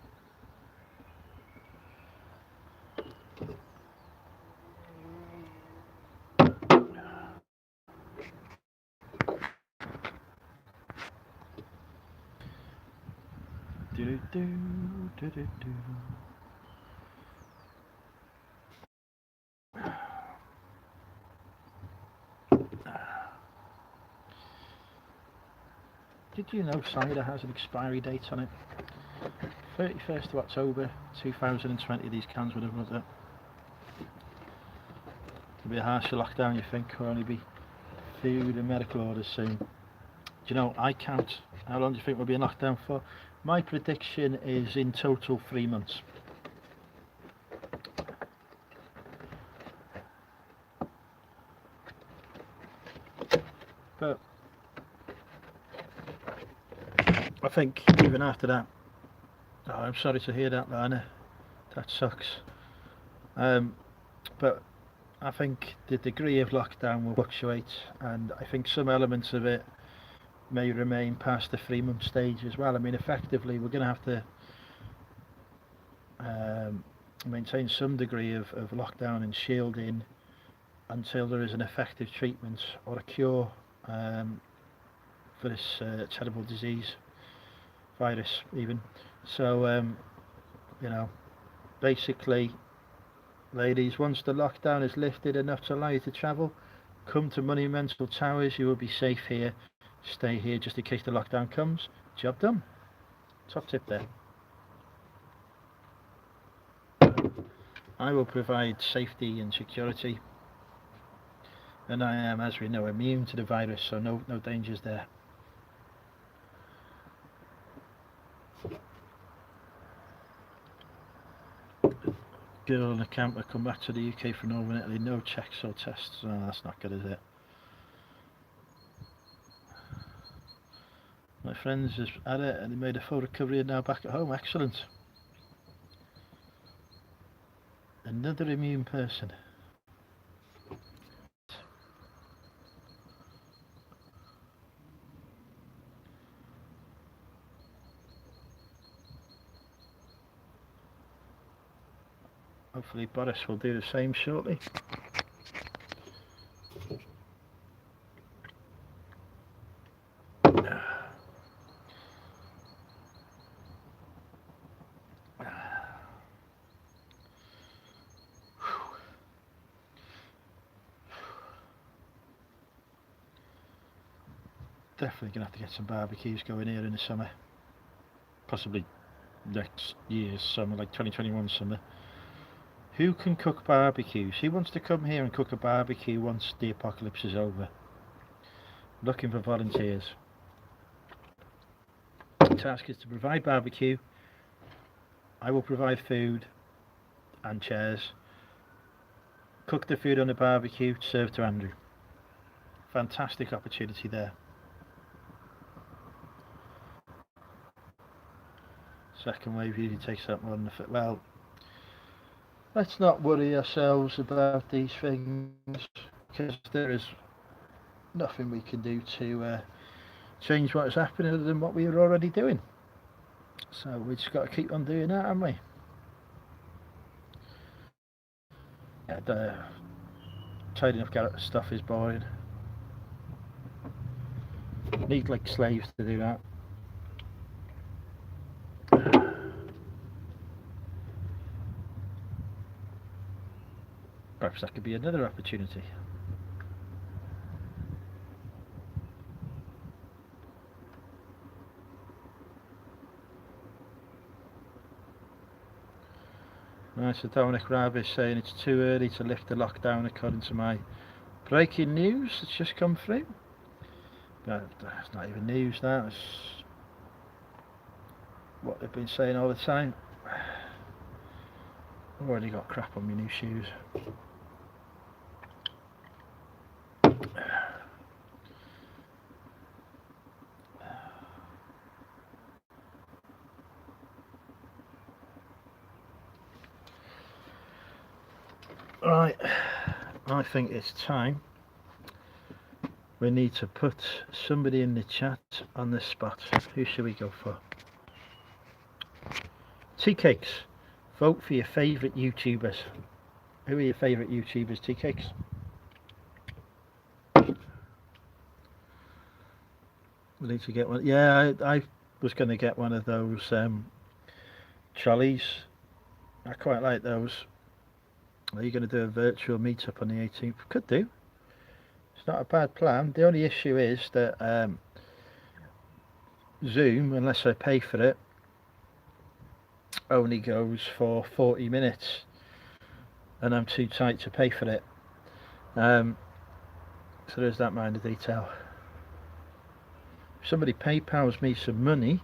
Did you know cider has an expiry date on it? 31st of October 2020 these cans would have run out. There'll be a harsher lockdown, you think, or only be food and medical orders soon. Do you know, I count how long do you think we'll be in lockdown for? My prediction is in total 3 months. But I think even after that, oh, I'm sorry to hear that, Lana. That sucks. But I think the degree of lockdown will fluctuate, and I think some elements of it may remain past the 3-month stage as well. I mean, effectively, we're going to have to maintain some degree of lockdown and shielding until there is an effective treatment or a cure for this terrible disease, virus even. So, you know, basically, ladies, once the lockdown is lifted enough to allow you to travel, come to Monumental Towers. You will be safe here. Stay here just in case the lockdown comes. Job done. Top tip there. I will provide safety and security, and I am, as we know, immune to the virus, so no dangers there. Girl on a camper come back to the UK from Northern Italy, no checks or tests. Oh, that's not good, is it? My friends has had it and they made a full recovery and now back at home. Excellent. Another immune person. Hopefully Boris will do the same shortly. Definitely gonna have to get some barbecues going here in the summer. Possibly next year's summer, like 2021 summer. Who can cook barbecues? Who wants to come here and cook a barbecue once the apocalypse is over? Looking for volunteers. The task is to provide barbecue. I will provide food and chairs. Cook the food on the barbecue, serve to Andrew. Fantastic opportunity there. Second wave usually takes up more than the well. Let's not worry ourselves about these things, because there is nothing we can do to change what is happening other than what we are already doing. So we just got to keep on doing that, haven't we? Yeah, tidying up stuff is boring. Need like slaves to do that. Perhaps that could be another opportunity. Right, so Dominic Rabb is saying it's too early to lift the lockdown according to my breaking news that's just come through. But that's not even news, that's what they've been saying all the time. I've already got crap on my new shoes. Right, I think it's time. We need to put somebody in the chat on the spot. Who should we go for? Tea Cakes. Vote for your favourite YouTubers. Who are your favourite YouTubers, Tea Cakes? We need to get one. Yeah, I was going to get one of those trolleys. I quite like those. Are you going to do a virtual meetup on the 18th? Could do. It's not a bad plan. The only issue is that Zoom, unless I pay for it, only goes for 40 minutes and I'm too tight to pay for it. So there's that minor detail. If somebody PayPals me some money,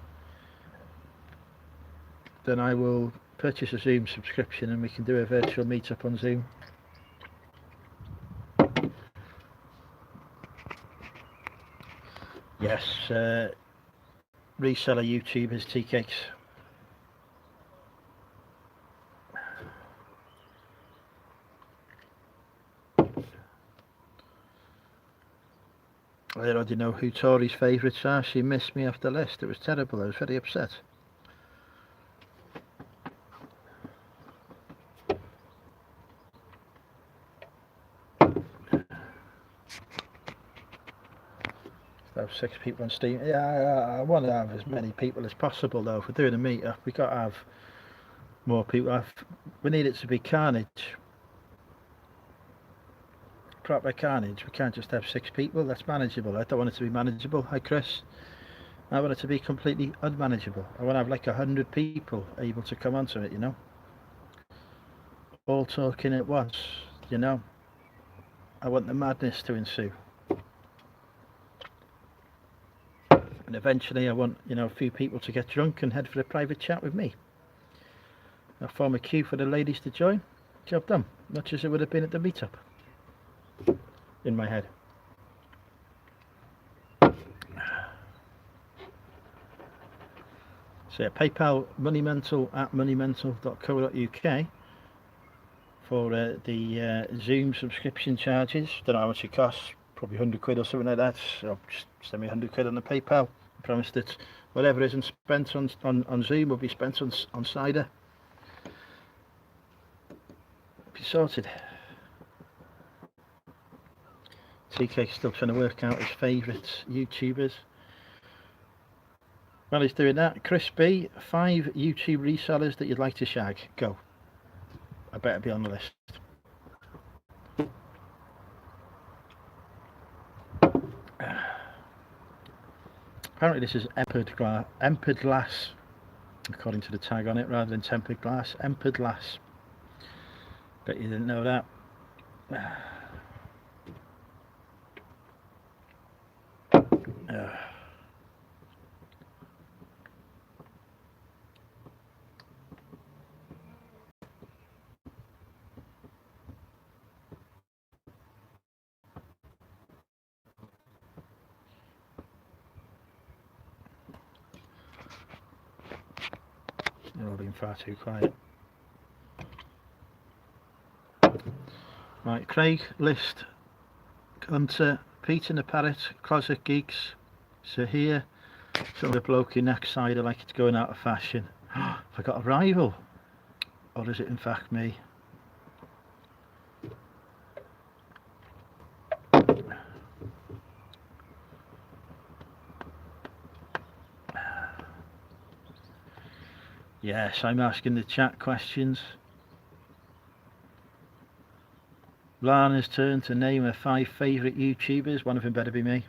then I will purchase a Zoom subscription and we can do a virtual meetup on Zoom. Yes, reseller YouTubers, Tea Cakes. I already know who Tori's favourites are. She missed me off the list. It was terrible. I was very upset. Have 6 people on Steam. Yeah, I want to have as many people as possible though. If we're doing a meetup, we've got to have more people. We need it to be carnage. Proper carnage. We can't just have 6 people. That's manageable. I don't want it to be manageable. Hi Chris. I want it to be completely unmanageable. I want to have like 100 people able to come onto it, you know. All talking at once, you know. I want the madness to ensue. And eventually I want, you know, a few people to get drunk and head for a private chat with me. I'll form a queue for the ladies to join. Job done. Much as it would have been at the meetup. In my head. So yeah, PayPal moneymental@moneymental.co.uk for the Zoom subscription charges. Don't know how much it costs. Probably 100 quid or something like that. So just send me 100 quid on the PayPal. I promise that whatever isn't spent on Zoom will be spent on cider. Be sorted. TK's still trying to work out his favourite YouTubers. Well, he's doing that. Chris B, 5 YouTube resellers that you'd like to shag. Go. I better be on the list. Apparently this is empered glass, according to the tag on it, rather than tempered glass. Empered glass. Bet you didn't know that. You're all being far too quiet. Right, Craig, List, Hunter, Peter and the Parrot, Closet Geeks, so here, some of the bloke in next side like it's going out of fashion. Have I got a rival? Or is it in fact me? Yes, I'm asking the chat questions. Lana's turn to name her 5 favourite YouTubers. One of them better be me.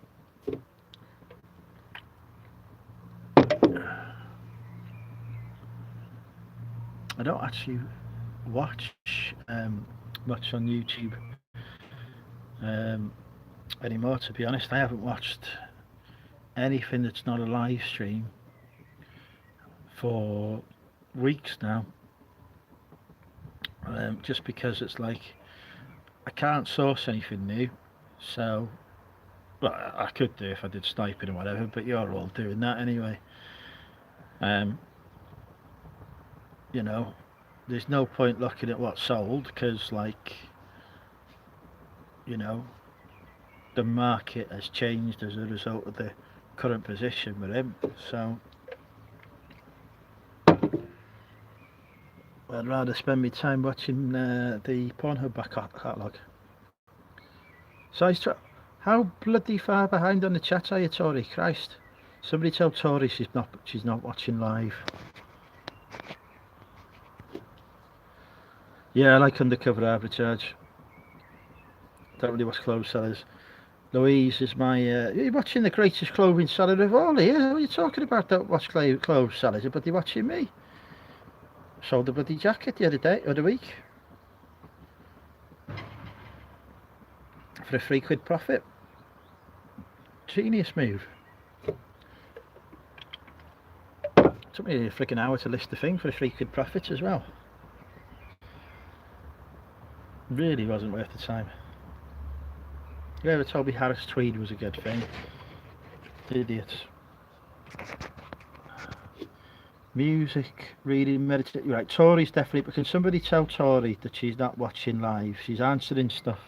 I don't actually watch much on YouTube anymore, to be honest. I haven't watched anything that's not a live stream for weeks now, just because it's like I can't source anything new. So, well, I could do if I did sniping and whatever, but you're all doing that anyway. You know, there's no point looking at what's sold, because, like, you know, the market has changed as a result of the current position we're in. So I'd rather spend my time watching the Pornhub back catalogue. So how bloody far behind on the chat are you, Tori? Christ! Somebody tell Tori she's not watching live. Yeah, I like undercover arbitrage. Don't really watch clothes sellers. Louise is my. You're watching the greatest clothing seller of all here. What are you talking about? Don't watch clothes sellers. You're bloody watching me. Sold a bloody jacket the other week for a £3 profit. Genius move. Took me a freaking hour to list the thing for a £3 profit as well. Really wasn't worth the time. Whoever told me Harris Tweed was a good thing? Idiots. Music, reading, meditation. Right, Tori's definitely. But can somebody tell Tori that she's not watching live? She's answering stuff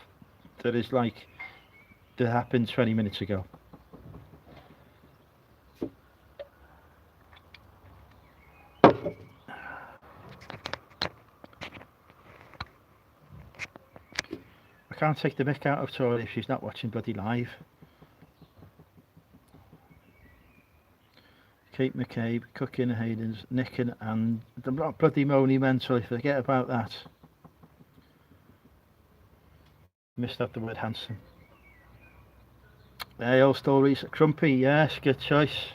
that is like that happened 20 minutes ago. I can't take the mick out of Tori if she's not watching bloody live. Kate McCabe, Cooking Hayden's, Nicken, and the bloody Moni Mental. Forget about that. Missed out the word handsome. Ale stories. Crumpy, yes, good choice.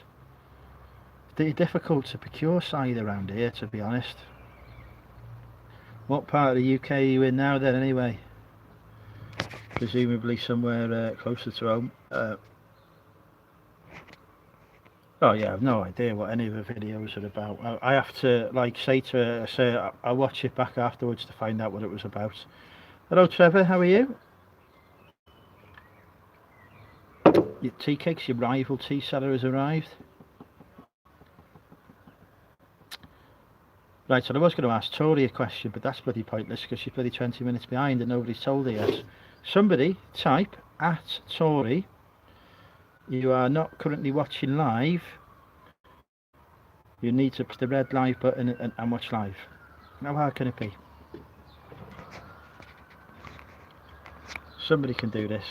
It's difficult to procure cider around here, to be honest. What part of the UK are you in now then, anyway? Presumably somewhere closer to home. Oh yeah, I've no idea what any of the videos are about. I have to like say to her, I'll watch it back afterwards to find out what it was about. Hello Trevor, how are you? Your tea cakes, your rival tea seller has arrived. Right, so I was going to ask Tori a question, but that's bloody pointless because she's bloody 20 minutes behind and nobody's told her yet. Somebody type at Tori, you are not currently watching live. You need to press the red live button and watch live. How hard can it be? Somebody can do this.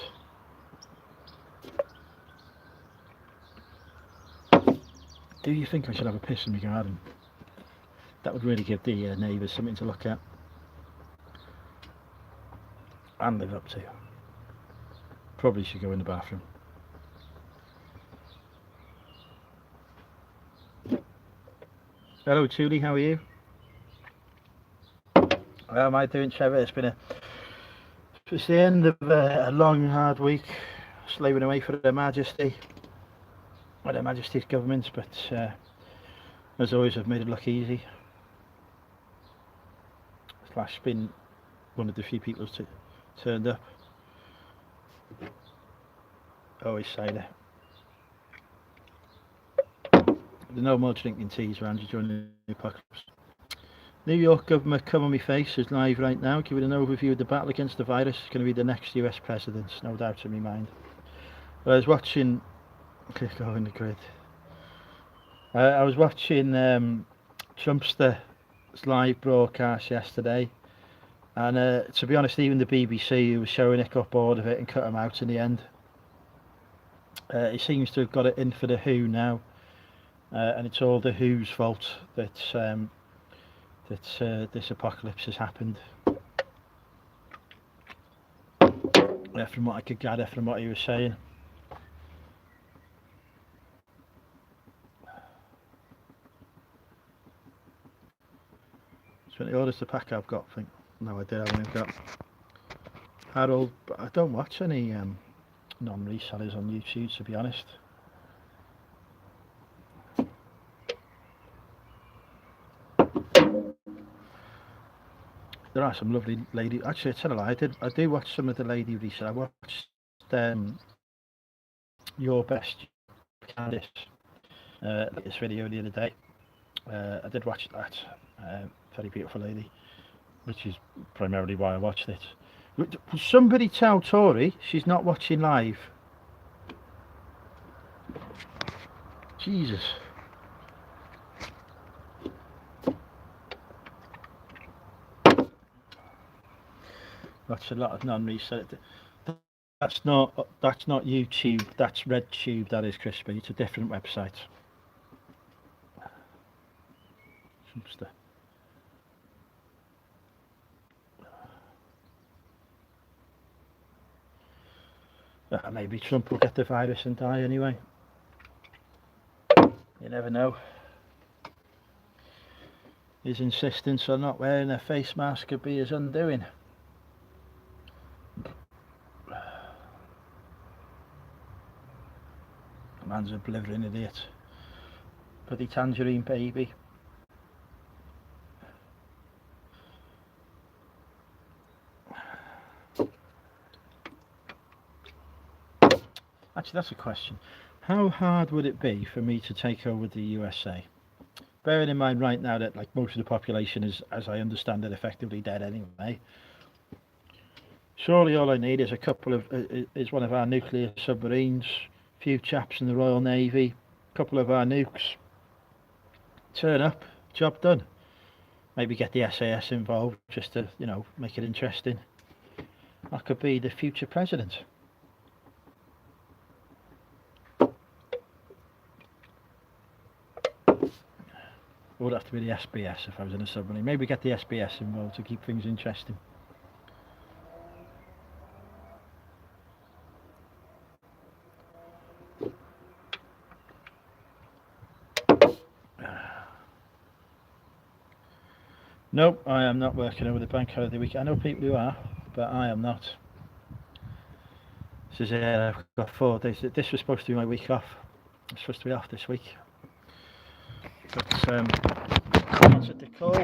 Do you think I should have a piss in my garden? That would really give the neighbours something to look at and live up to. Probably should go in the bathroom. Hello Julie, how are you? How am I doing, Trevor? It's the end of a long, hard week, slaving away for Her Majesty, or Her Majesty's government, but as always, I've made it look easy. Slash been one of the few people who's turned up. Always cider. There's no more drinking teas around you during the apocalypse. New York government come on my face is live right now, giving an overview of the battle against the virus. It's going to be the next US president, no doubt in my mind. But I was watching, click on the grid. I was watching Trumpster's live broadcast yesterday, and to be honest, even the BBC, who was showing it, got bored of it and cut him out in the end. He seems to have got it in for the WHO now, and it's all the WHO's fault that this apocalypse has happened. From what I could gather from what he was saying. So many orders to pack I've got, I think. No idea how many I've got. Harold, but I don't watch any non-resellers on YouTube, to be honest. There are some lovely lady. Actually, I tell a lie. I do watch some of the lady resellers. I watched Your Best Candice this video the other day. I did watch that. Very beautiful lady, which is primarily why I watched it. Somebody tell Tori she's not watching live. Jesus. That's a lot of non-reset. That's not YouTube. That's RedTube. That is, Crispy. It's a different website. Maybe Trump will get the virus and die anyway. You never know. His insistence on not wearing a face mask could be his undoing. The man's a blithering idiot. Bloody tangerine baby. Actually, that's a question. How hard would it be for me to take over the USA? Bearing in mind right now that like most of the population is, as I understand it, effectively dead anyway. Surely all I need is is one of our nuclear submarines, a few chaps in the Royal Navy, a couple of our nukes. Turn up, job done. Maybe get the SAS involved just to, make it interesting. I could be the future president. It would have to be the SBS if I was in a submarine. Maybe get the SBS involved to keep things interesting. Nope, I am not working over the bank holiday week. I know people who are, but I am not. This is it. I've got 4 days. This was supposed to be my week off. I'm supposed to be off this week. But answered the call,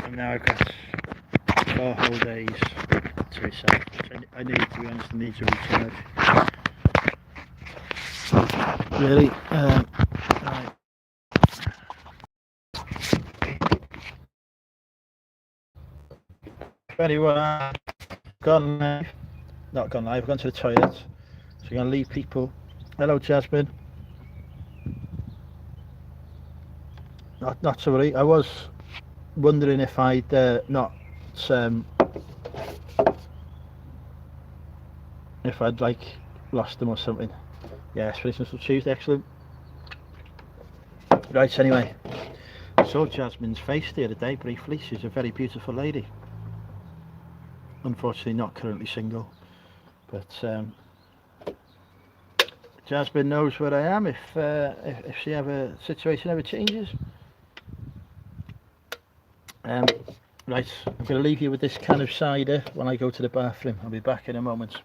and now I've got 4 whole days to myself, which I need, to be honest. I need to recharge. Really, right. Anyway, I've gone live. Not gone live. I've gone to the toilet. So I'm going to leave people. Hello, Jasmine. Not to worry. I was wondering if I'd not if I'd like lost them or something. Yes, for instance, Tuesday, excellent. Right, anyway, I saw Jasmine's face the other day briefly. She's a very beautiful lady. Unfortunately, not currently single, but Jasmine knows where I am if she ever situation ever changes. Right, I'm going to leave you with this can of cider when I go to the bathroom. I'll be back in a moment.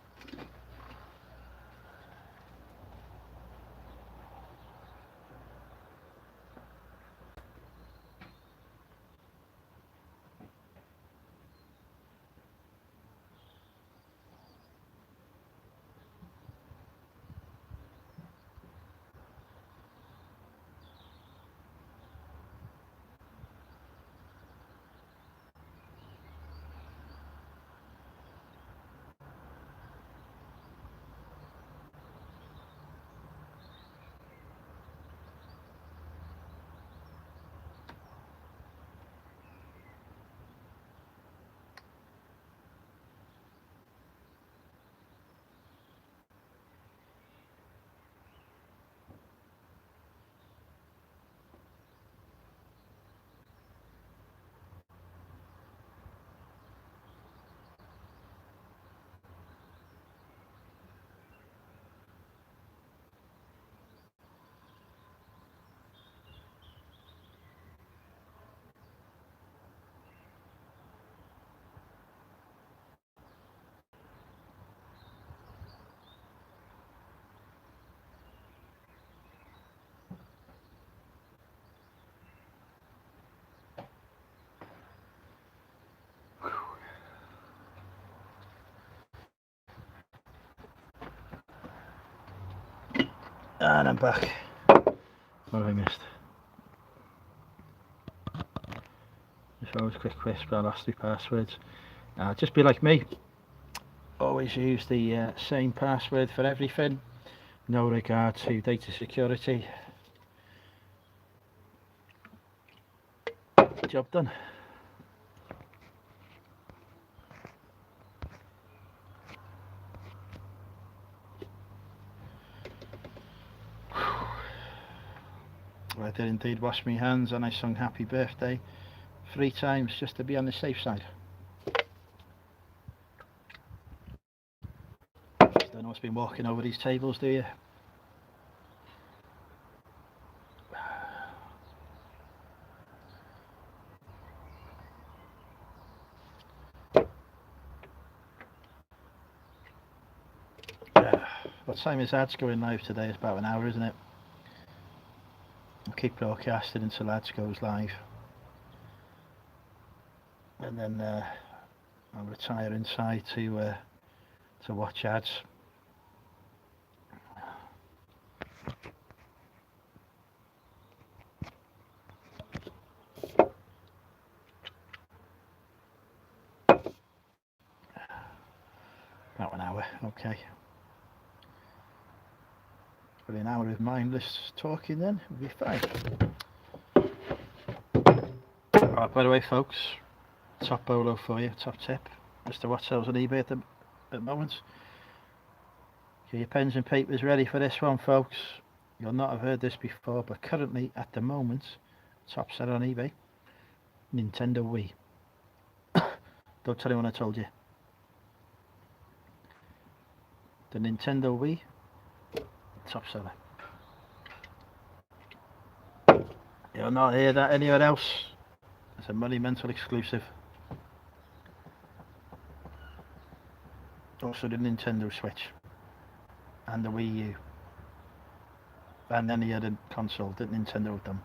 And I'm back. What have I missed? Just always quick whisper, I lost my passwords. Just be like me. Always use the same password for everything. No regard to data security. Job done. I did indeed wash my hands and I sung happy birthday 3 times just to be on the safe side. Just don't know what's been walking over these tables, do you? What time is ads going live today? It's about an hour, isn't it? I'll keep broadcasting until ads goes live. And then I'll retire inside to watch ads. About an hour, okay. Probably an hour of mindless talking then, we'll be fine. Right, by the way folks, top bolo for you, top tip as to what sells on eBay at the moment. Get your pens and papers ready for this one folks. You'll not have heard this before, but currently at the moment, top seller on eBay, Nintendo Wii. Don't tell anyone I told you. The Nintendo Wii, top seller. You'll not hear that anywhere else. It's a Money Mental exclusive. Also the Nintendo Switch and the Wii U and any other console that Nintendo have done.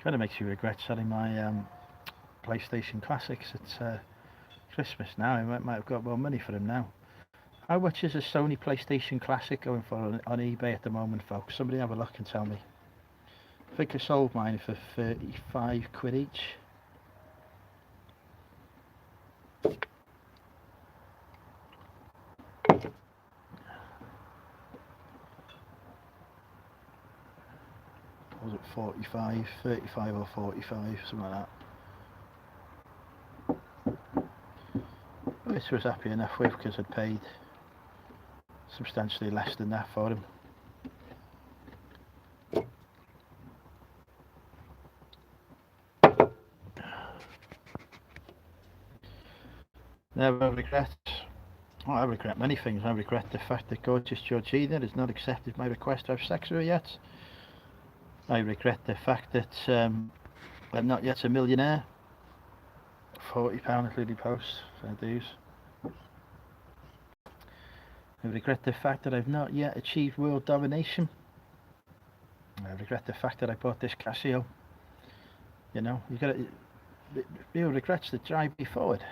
Kind of makes you regret selling my PlayStation Classics at Christmas now. I might have got more money for them now. How much is a Sony PlayStation Classic going for on eBay at the moment, folks? Somebody have a look and tell me. I think I sold mine for 35 quid each. Was it 45, 35 or 45, something like that. This was happy enough with because I'd paid substantially less than that for him. Never regret. Oh, I regret many things. I regret the fact that gorgeous Georgina has not accepted my request to have sex with her yet. I regret the fact that I'm not yet a millionaire. £40 including posts, fair dues. I regret the fact that I've not yet achieved world domination. I regret the fact that I bought this Casio. You know, you got real regrets that drive me forward.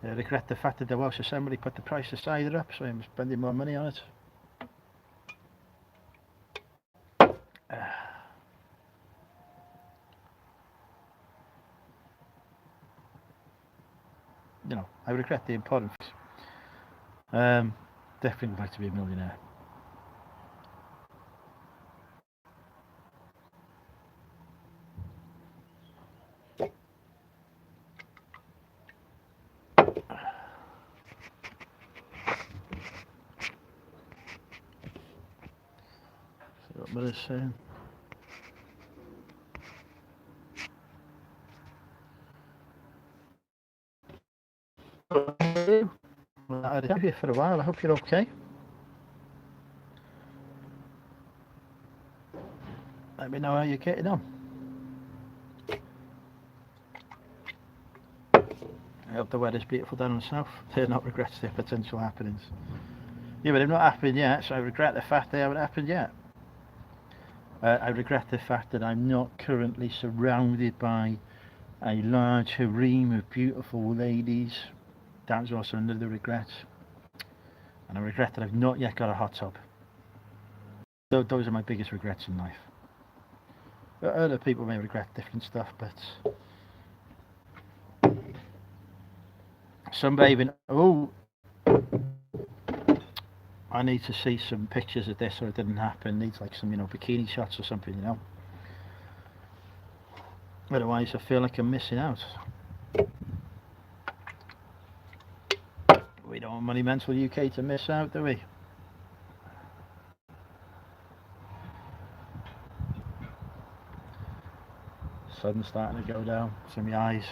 I regret the fact that the Welsh Assembly put the price of cider up, so I'm spending more money on it. You know, I regret the important things. Definitely would like to be a millionaire. See what Miller's saying. Well, I've been here for a while. I hope you're okay. Let me know how you're getting on. I hope the weather's beautiful down in the south. They're not regrets their potential happenings. Yeah, but they've not happened yet, so I regret the fact they haven't happened yet. I regret the fact that I'm not currently surrounded by a large harem of beautiful ladies. That's also another regret. And I regret that I've not yet got a hot tub. Those are my biggest regrets in life. Other people may regret different stuff, but sunbathing. Oh, I need to see some pictures of this, or it didn't happen. Needs like some, bikini shots or something, Otherwise, I feel like I'm missing out. We don't want Monumental UK to miss out, do we? Sun's starting to go down. It's in my eyes.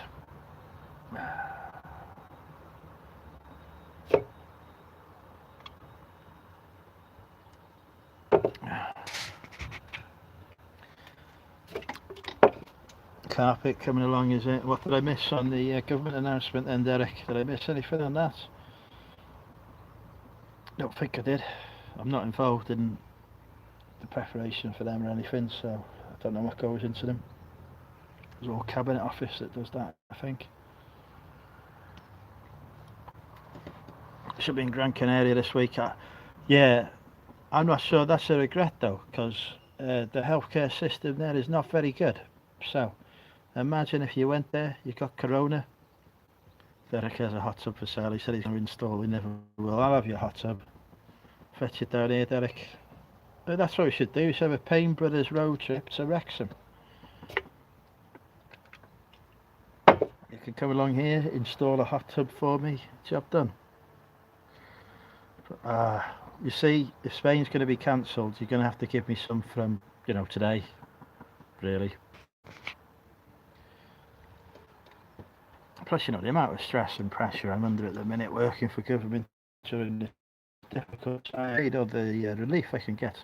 Carpet coming along, is it? What did I miss on the government announcement then, Derek? Did I miss anything on that? Don't think I did. I'm not involved in the preparation for them or anything, so I don't know what goes into them. There's a whole cabinet office that does that, I think. Should be in Gran Canaria this week. Yeah, I'm not sure that's a regret though, because the healthcare system there is not very good. So imagine if you went there, you got corona. Derek has a hot tub for sale. He said he's going to install. We never will. I'll have your hot tub. Fetch it down here, Derek. But that's what we should do. We should have a Payne Brothers road trip to Wrexham. You can come along here, install a hot tub for me. Job done. You see, if Spain's going to be cancelled, you're going to have to give me some from, today. Really. Plus, the amount of stress and pressure I'm under at the minute working for government during the difficult time, or the relief I can get.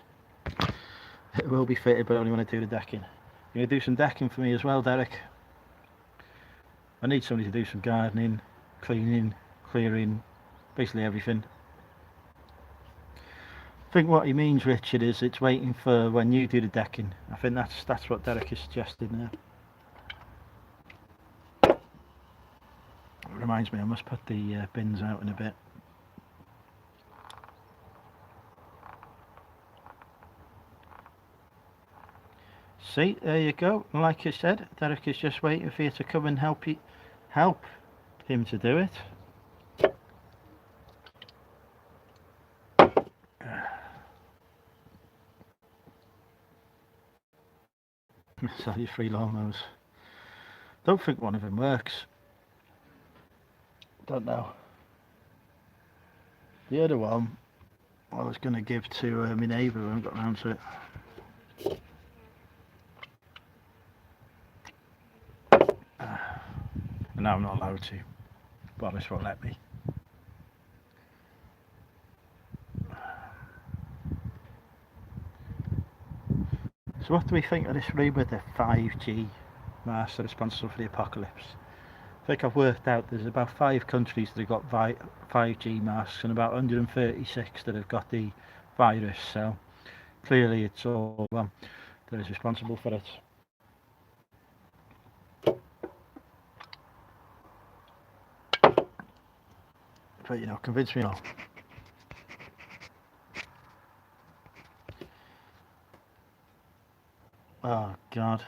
It will be fitted, but I only want to do the decking. You're going to do some decking for me as well, Derek? I need somebody to do some gardening, cleaning, clearing, basically everything. I think what he means, Richard, is it's waiting for when you do the decking. I think that's what Derek is suggesting there. It reminds me, I must put the bins out in a bit. See, there you go. Like I said, Derek is just waiting for you to come and help him to do it. Sorry, 3 lawnmowers. Don't think one of them works. Don't know. The other one I was going to give to my neighbour, I haven't got round to it. And now I'm not allowed to. Boris won't let me. So what do we think of this rumour the 5G masks are responsible for the apocalypse? I think I've worked out there's about 5 countries that have got 5G masks and about 136 that have got the virus. So clearly it's all one that is responsible for it. But you know, convince me all. Oh God.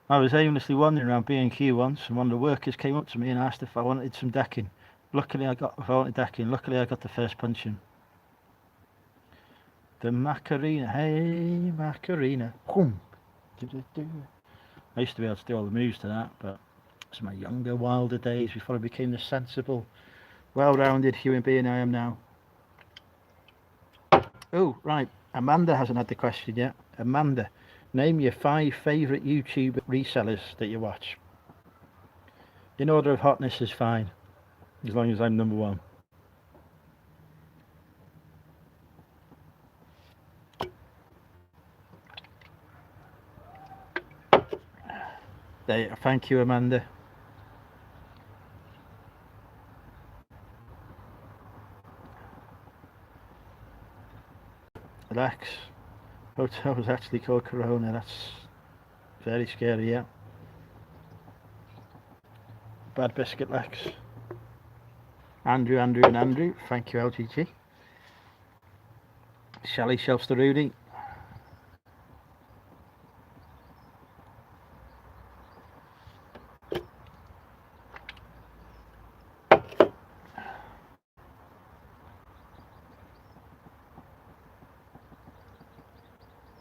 I was aimlessly wandering around B&Q once and one of the workers came up to me and asked if I wanted some decking. Luckily I got the first punching. The Macarena, hey Macarena. I used to be able to do all the moves to that, but it's my younger, wilder days before I became the sensible, well-rounded human being I am now. Oh, right. Amanda hasn't had the question yet. Amanda, name your 5 favourite YouTube resellers that you watch. In order of hotness is fine, as long as I'm number 1. There, thank you, Amanda. Lex, hotel was actually called Corona. That's very scary, yeah. Bad biscuit, Lex. Andrew, and Andrew. Thank you, LGG. Shally Shelfster Rudy.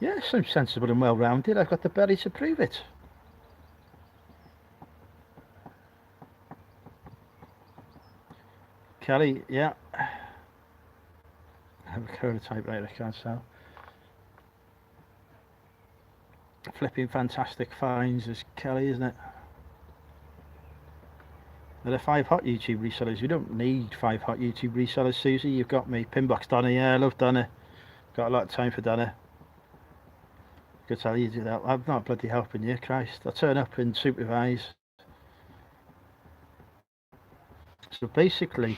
Yes, I'm sensible and well-rounded. I've got the belly to prove it. Kelly, yeah. I have a Corona typewriter, I can't sell. Flipping fantastic finds is Kelly, isn't it? There are 5 hot YouTube resellers. You don't need 5 hot YouTube resellers, Susie. You've got me. Pinbox Donna, yeah, I love Donna. Got a lot of time for Donna. Good tell you do that. I'm not bloody helping you, Christ. I turn up and supervise. So basically,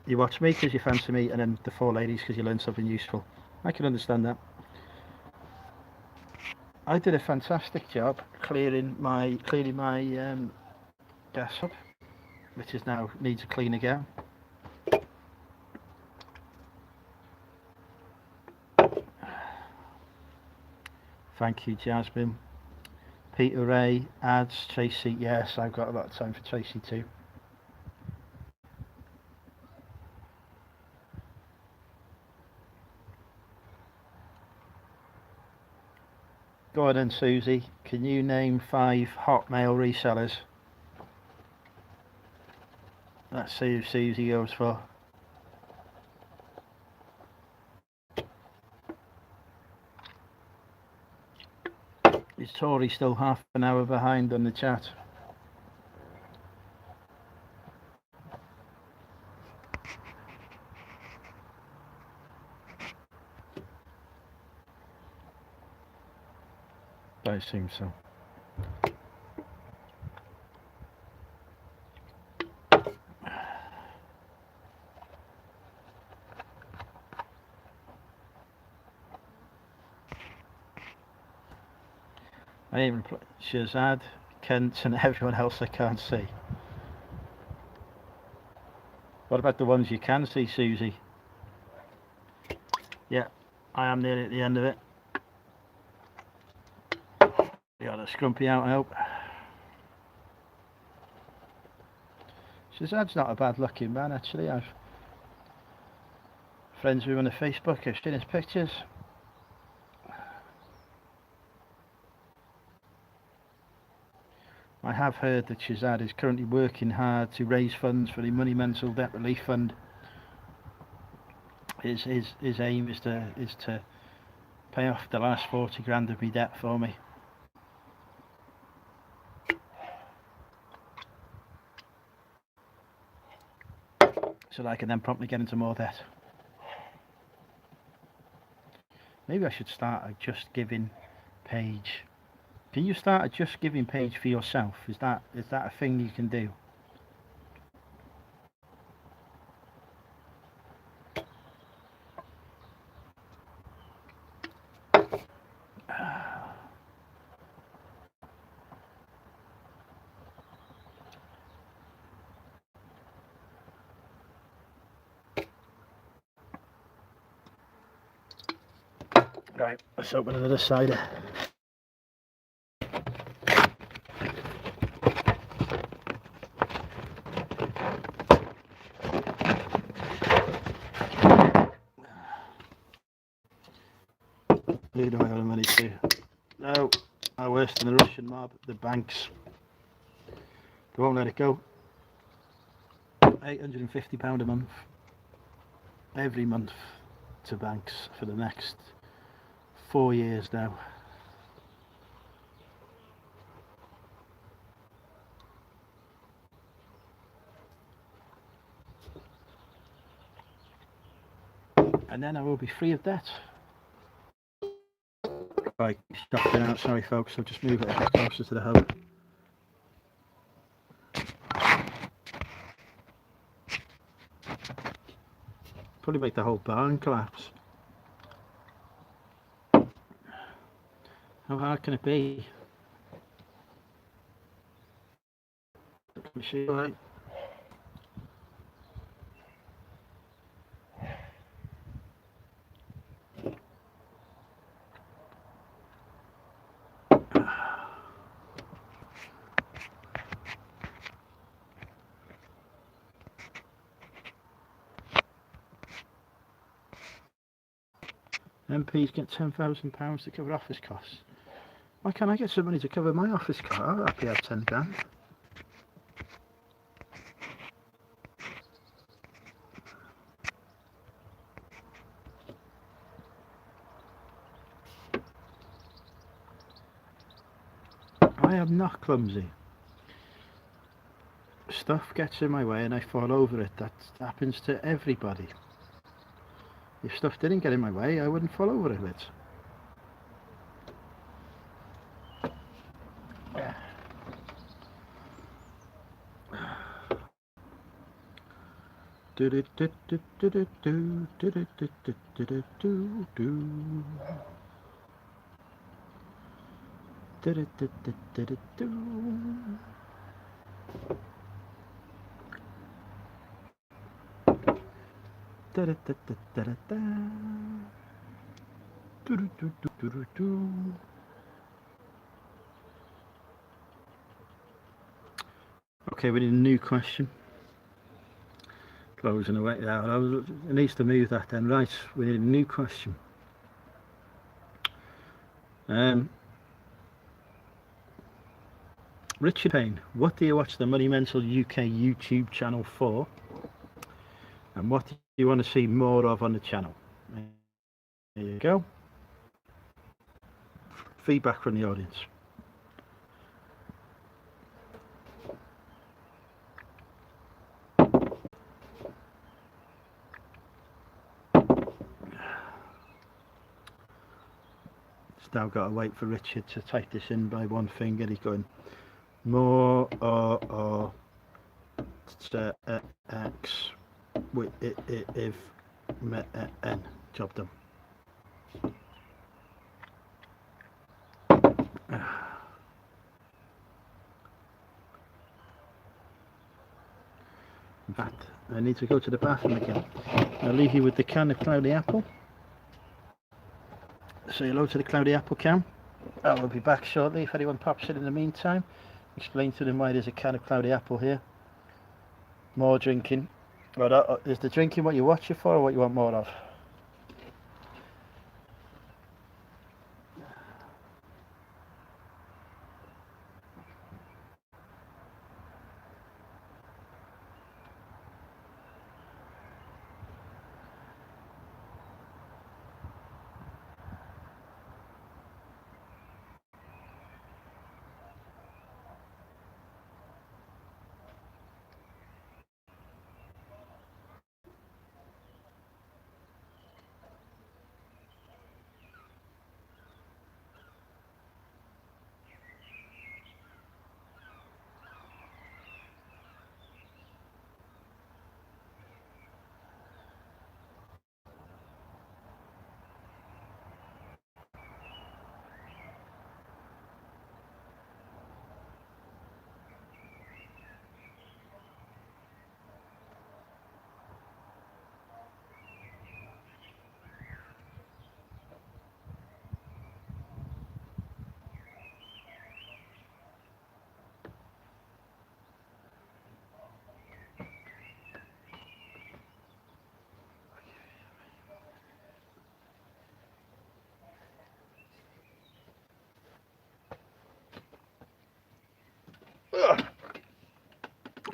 you watch me because you fancy me, and then the 4 ladies because you learn something useful. I can understand that. I did a fantastic job clearing my desktop, which is now needs a clean again. Thank you, Jasmine. Peter Ray, ads, Tracy. Yes, I've got a lot of time for Tracy too. Go on then, Susie. Can you name 5 Hotmail resellers? Let's see who Susie goes for. Is Tori still half an hour behind on the chat? I assume so. I even Shazad, Kent, and everyone else I can't see. What about the ones you can see, Susie? Yeah, I am nearly at the end of it. You got a scrumpy out, I hope. Shazad's not a bad looking man, actually. I've friends with him on Facebook, I've seen his pictures. I have heard that Shazad is currently working hard to raise funds for the Money Mental Debt Relief Fund. His aim is to pay off the last 40 grand of my debt for me. So that I can then promptly get into more debt. Maybe I should start a Just Giving page. Can you start a Just Giving page for yourself? Is that a thing you can do? Right, let's open another cider. Who do I owe the money to? No, are worse than the Russian mob, the banks. They won't let it go. £850 a month. Every month to banks for the next 4 years now. And then I will be free of debt. Right, stopping out, sorry folks, I'll just move it a bit closer to the home. Probably make the whole barn collapse. How hard can it be? Let me see, right. MPs get £10,000 to cover office costs. Why can't I get some money to cover my office costs? I'll happy have 10 grand. I am not clumsy. Stuff gets in my way and I fall over it. That happens to everybody. If stuff didn't get in my way, I wouldn't fall over it. Okay, we need a new question. Closing away now. It needs to move that then. Right, we need a new question. Richard Payne, what do you watch the Money Mental UK YouTube channel for? And what do you want to see more of on the channel? There you go. Feedback from the audience. Now got to wait for Richard to type this in by one finger. He's going more or X with if n job done. In fact, I need to go to the bathroom again. I'll leave you with the can of Cloudy Apple. Say hello to the Cloudy Apple can. I will be back shortly if anyone pops in the meantime. Explain to them why there's a can of Cloudy Apple here. More drinking. Well, is the drinking what you watch it for or what you want more of?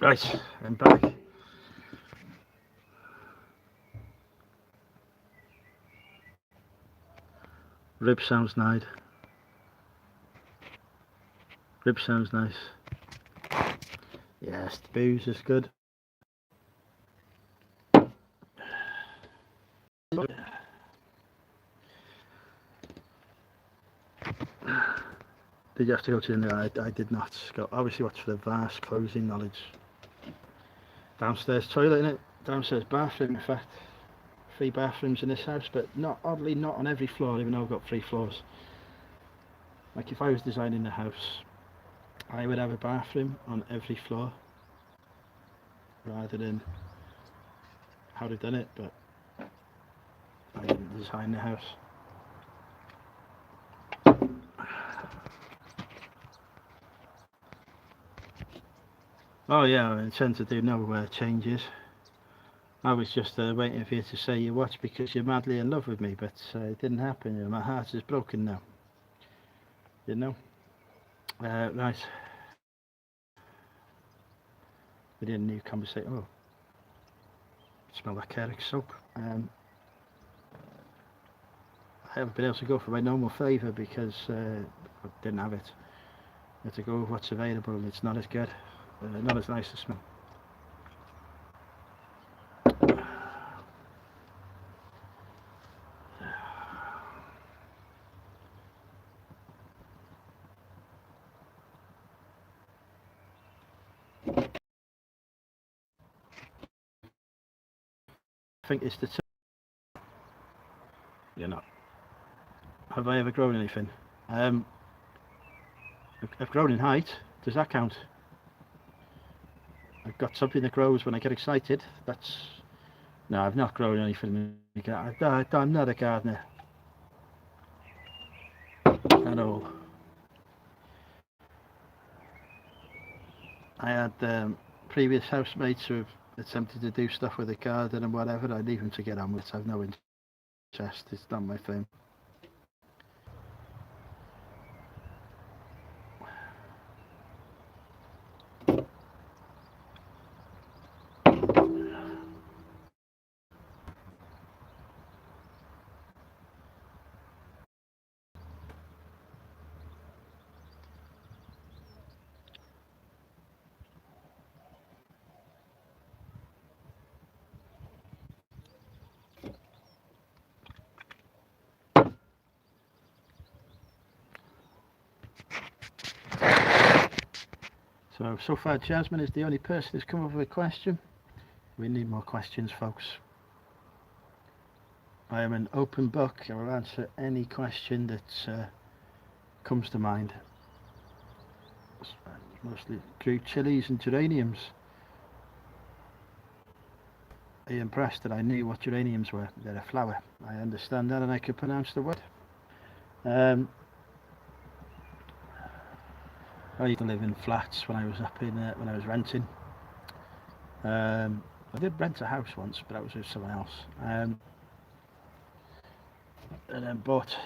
Right, I'm back. Rib sounds nice. Rib sounds nice. Yes, the booze is good. Did you have to go to the... I did not. Obviously watch for the vast closing knowledge. Downstairs toilet, in it. Downstairs bathroom, in fact. 3 bathrooms in this house, but oddly not on every floor, even though I've got 3 floors. Like if I was designing the house, I would have a bathroom on every floor rather than how they've done it, but I didn't design the house. Oh yeah, I intend to do no changes. I was just waiting for you to say you watch because you're madly in love with me, but it didn't happen. My heart is broken now. You know? Right. We did a new conversation. Oh, smell that Carrick soap. I haven't been able to go for my normal flavour because I didn't have it. I had to go with what's available and it's not as good, not as nice to smell. I think it's the... You're not. Have I ever grown anything? I've grown in height. Does that count? I've got something that grows when I get excited. That's... No, I've not grown anything. I'm not a gardener. At all. I had previous housemates who have attempted to do stuff with the garden and whatever. I leave them to get on with it. I've no interest. It's not my thing. So far Jasmine is the only person who's come up with a question. We need more questions, folks. I am an open book. I will answer any question that comes to mind. Mostly grew chilies and geraniums. Are you impressed that I knew what geraniums were? They're a flower. I understand that and I could pronounce the word. I used to live in flats when I was up in when I was renting. I did rent a house once, but that was with someone else. And then bought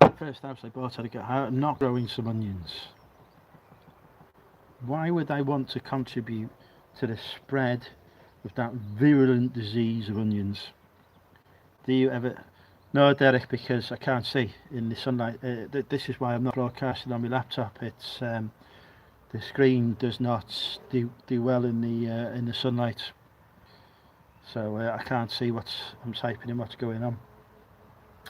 the first house I bought. I got not growing some onions. Why would I want to contribute to the spread of that virulent disease of onions? Do you ever? No, Derek, because I can't see in the sunlight. This is why I'm not broadcasting on my laptop. It's the screen does not do well in the sunlight, so I can't see I'm typing in what's going on.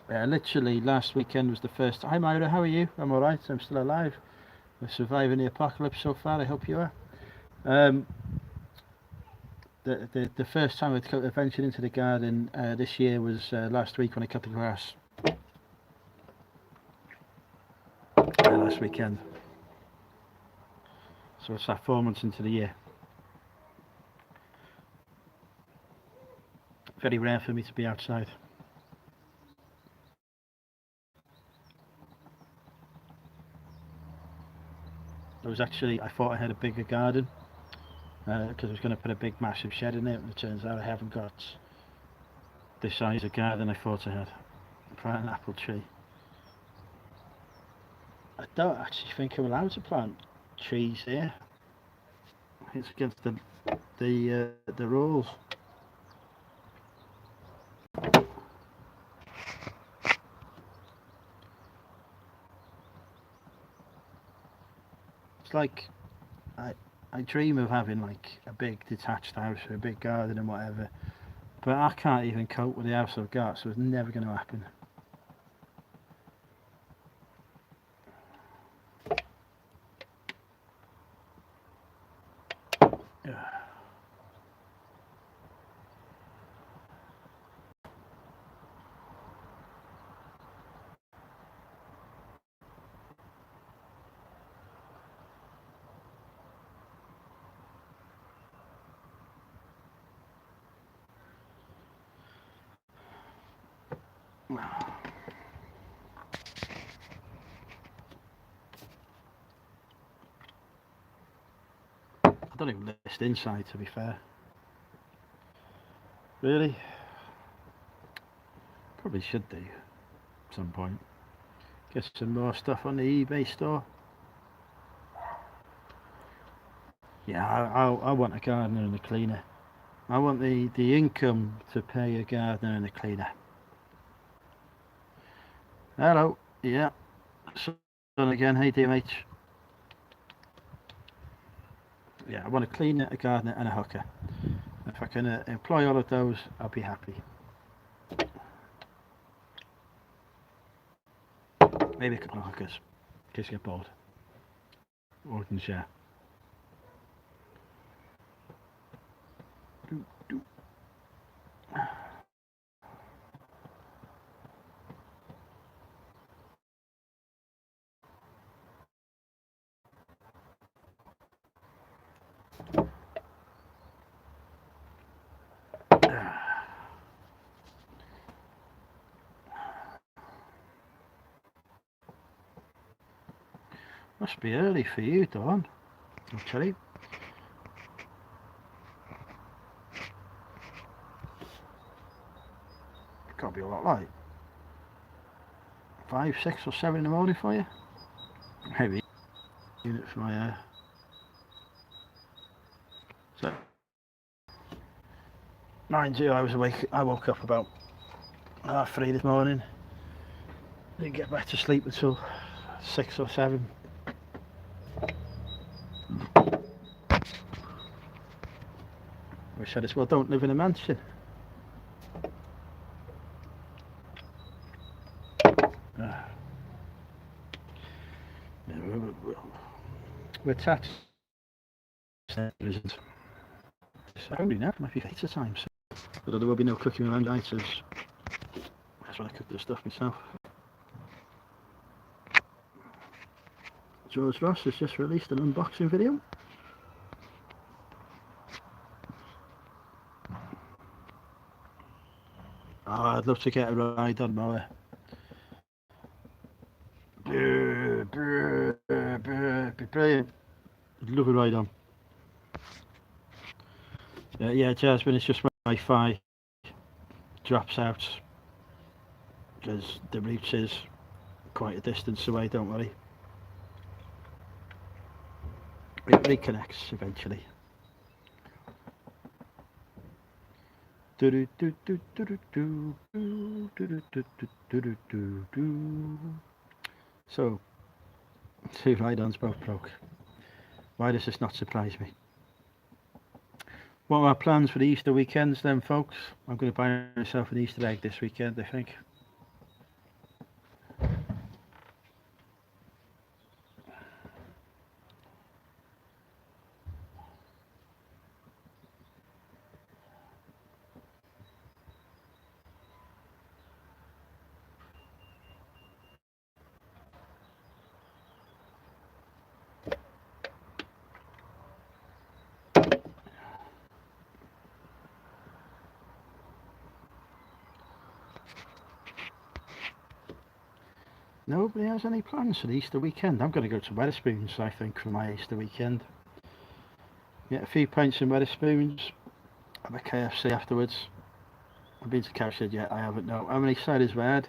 Literally last weekend was the first. Hi Myra, how are you? I'm all right. I'm still alive. We're surviving the apocalypse so far. I hope you are. The first time I ventured into the garden this year was last week when I cut the grass. Last weekend. So it's that 4 months into the year. Very rare for me to be outside. I thought I had a bigger garden because I was going to put a big massive shed in it, and it turns out I haven't got the size of garden I thought I had. Plant an apple tree. I don't actually think I'm allowed to plant trees here. It's against the rules. It's like I dream of having like a big detached house or a big garden and whatever, but I can't even cope with the house I've got, so it's never going to happen. I don't even list inside, to be fair. Really? Probably should do at some point. Get some more stuff on the eBay store. Yeah, I want a gardener and a cleaner. I want the income to pay a gardener and a cleaner. Hello. Yeah. Son again. Hey, DMH. Yeah, I want a cleaner, a gardener and a hooker. If I can employ all of those, I'll be happy. Maybe a couple of hookers, in case you get bored. Or can share. Must be early for you, Dawn. Actually. Can't be a lot like 5, 6 or 7 in the morning for you. Maybe. Unit for my so 9-0, I was awake. I woke up about 3:30 this morning. Didn't get back to sleep until 6 or 7. Wish I as well don't live in a mansion. We're taxed. It's hungry now. Might be pizza time. But there will be no cooking around items. That's why I cook the stuff myself. George Ross has just released an unboxing video. Oh, I'd love to get a ride on mower. Be brilliant. I'd love a ride on. Yeah, Jasmine, it's just Wi-Fi drops out because the reach is quite a distance away, don't worry. It reconnects eventually. So, 2 ride-ons both broke. Why does this not surprise me? What are our plans for the Easter weekends then, folks? I'm going to buy myself an Easter egg this weekend, I think. Nobody has any plans for the Easter weekend. I'm going to go to Wetherspoons, I think, for my Easter weekend. Get a few pints in Wetherspoons. Have a KFC afterwards. I've been to Cowshed yet, I haven't. No. How many ciders have I had?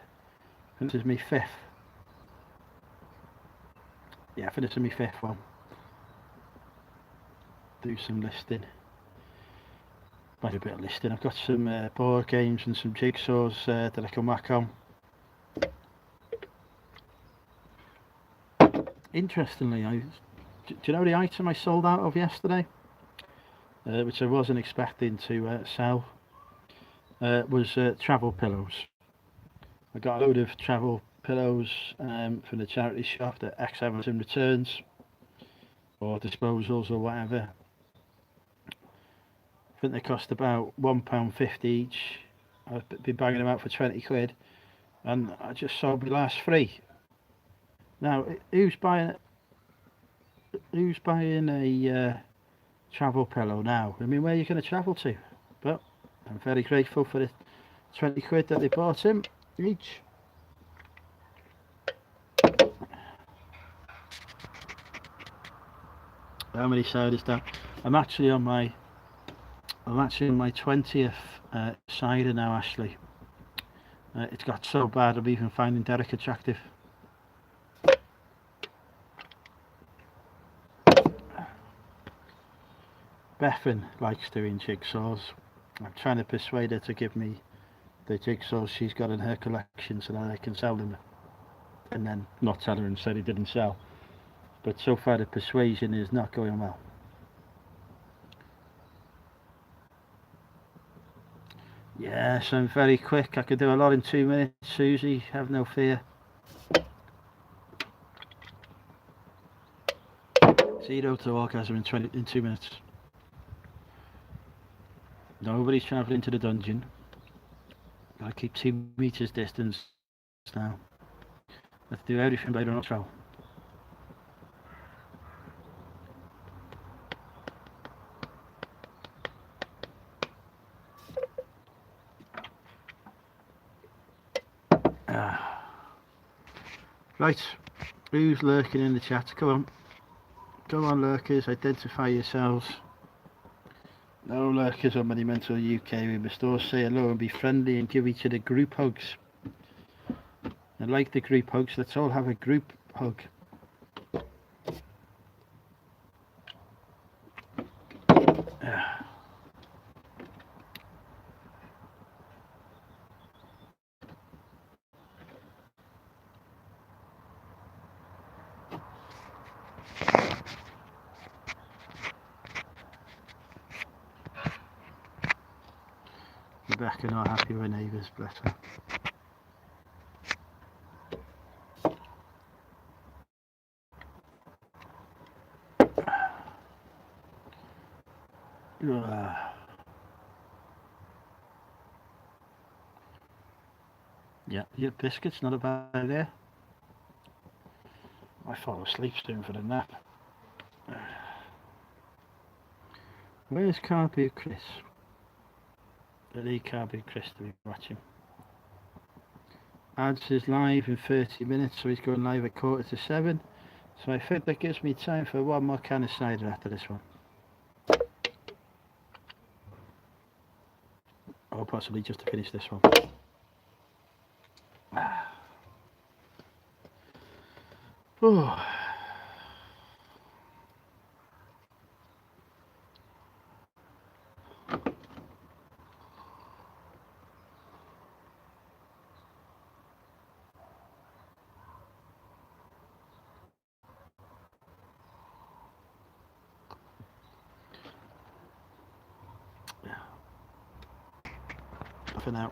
This is my 5th. Yeah, I think this is my 5th one. do some listing. Might do a bit of listing. I've got some board games and some jigsaws that I can whack on. Interestingly, do you know the item I sold out of yesterday? Which I wasn't expecting to sell, was travel pillows. I got a load of travel pillows from the charity shop that X Amazon returns or disposals or whatever. I think they cost about £1.50 each. I've been banging them out for 20 quid, and I just sold my last 3. Now, who's buying a travel pillow now? I mean, where are you going to travel to? But I'm very grateful for the 20 quid that they bought him each. How many side is that? I'm actually on my 20th cider now, Ashley. It's got so bad I'm even finding Derek attractive. Bethan likes doing jigsaws. I'm trying to persuade her to give me the jigsaws she's got in her collection so that I can sell them, and then not tell her and say they didn't sell. But so far the persuasion is not going well. Yes, I'm very quick. I could do a lot in 2 minutes, Susie, have no fear. 0 to orgasm in 2 minutes. Nobody's travelling to the dungeon. Gotta keep 2 meters distance now. Let's do everything by the travel. Right, who's lurking in the chat? Come on lurkers, identify yourselves. No lurkers on Monumental UK. We must all say hello and be friendly and give each other group hugs. I like the group hugs. Let's all have a group hug. Rebecca not happy with her neighbours, bless her. Yeah, biscuits, not a bad idea. I fall asleep soon for the nap. Where's Carby Chris? I need Carby Chris to be watching. Ads is live in 30 minutes, so he's going live at 6:45. So I think that gives me time for one more can of cider after this one. Or possibly just to finish this one. Oh. For now.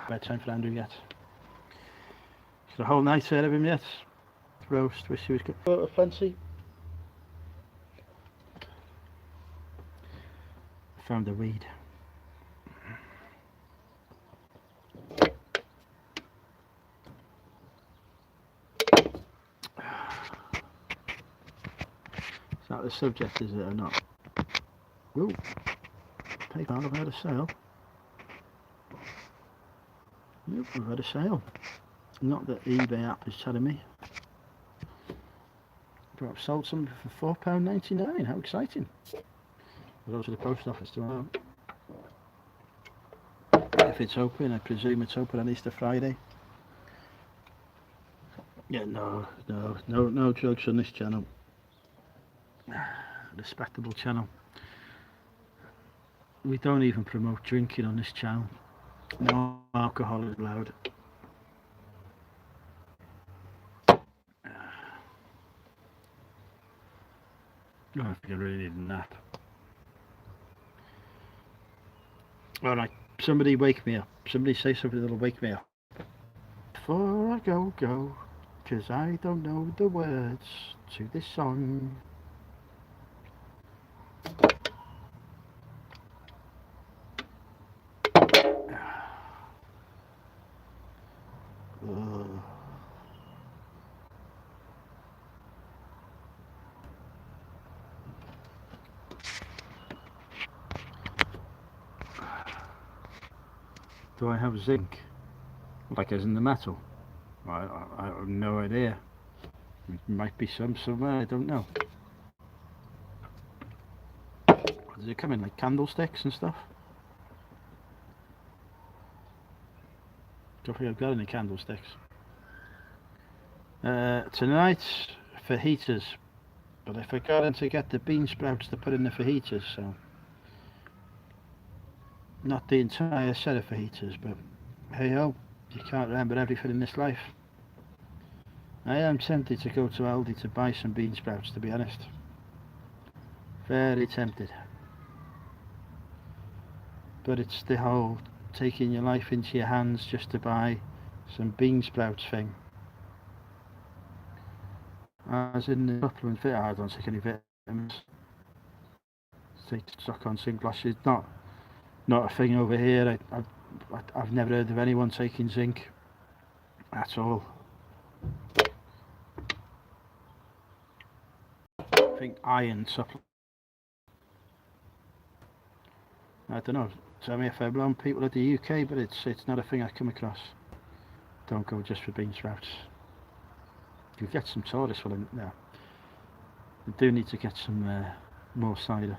Bedtime for Andrew yet. Got a whole night ahead of him yet. Roast, wish he was good. Oh, fancy. Found the weed. Is that the subject, is it, or not? Ooh, PayPal, I've had a sale. Yep, we've had a sale. Not that the eBay app is telling me. But I've sold something for £4.99. How exciting! I'll go to the post office tomorrow. if it's open. I presume it's open on Easter Friday. Yeah, no drugs on this channel. Respectable channel. We don't even promote drinking on this channel. No alcohol is allowed. Oh, I think I really need a nap. Alright, somebody wake me up. Somebody say something that'll wake me up. Before I go, 'cause I don't know the words to this song. Do I have zinc? Like as in the metal? I have no idea. There might be some somewhere, I don't know. Does it come in like candlesticks and stuff? Don't think I've got any candlesticks. Tonight, fajitas. But I forgot to get the bean sprouts to put in the fajitas, so... Not the entire set of fajitas, but hey ho, you can't remember everything in this life. I am tempted to go to Aldi to buy some bean sprouts, to be honest. Very tempted. But it's the whole taking your life into your hands just to buy some bean sprouts thing. As in the supplement fit, I don't take any vitamins. Take stock on zinc glasses. Not a thing over here. I've never heard of anyone taking zinc at all. I think iron supplement. I don't know. Tell me if I'm wrong, people of the UK, but it's not a thing I come across. Don't go just for bean sprouts. You get some Taurus, well, no. I do need to get some more cider.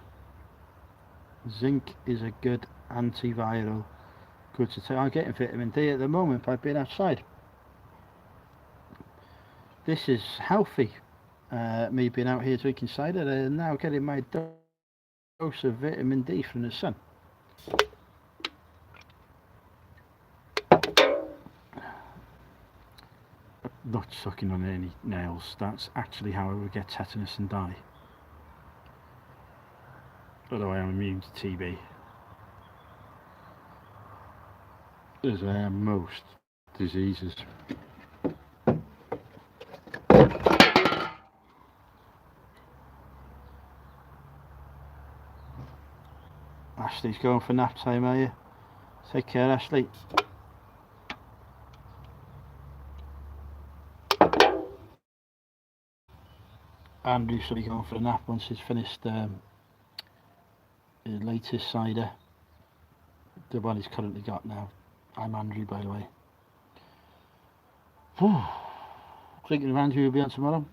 Zinc is a good antiviral. Good to take. I'm getting vitamin D at the moment by being outside. This is healthy. Me being out here drinking cider and now getting my dose of vitamin D from the sun. Not sucking on any nails. That's actually how I would get tetanus and die. Although I am immune to TB. As I am most diseases. Ashley's going for nap time, are you? Take care, Ashley. Andrew's will be going for a nap once he's finished his latest cider. The one he's currently got now. I'm Andrew, by the way. Thinking of Andrew will be on tomorrow.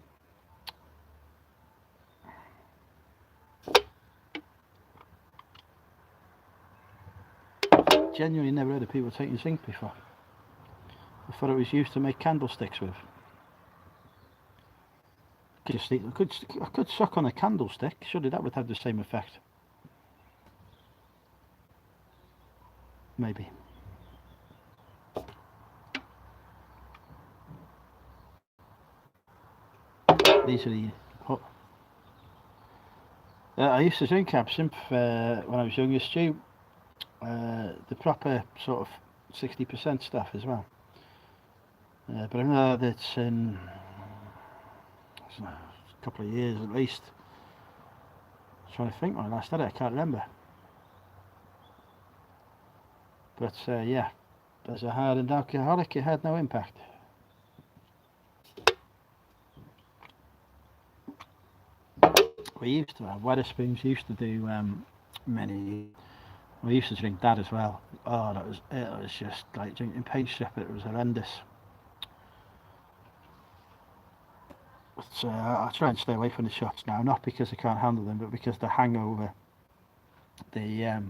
Genuinely never heard of people taking zinc before. I thought it was used to make candlesticks with. I could suck on a candlestick. Surely that would have the same effect. Maybe. These are the... I used to drink absinthe when I was younger, Stu. The proper sort of 60% stuff as well. But I know that in a couple of years at least. I'm trying to think when I last had it, I can't remember. But yeah, as a hardened alcoholic, it had no impact. We used to have Wetherspoons, used to do many. We used to drink that as well. Oh, it was just like drinking paint strip. It was horrendous. But I try and stay away from the shots now, not because I can't handle them, but because the hangover, the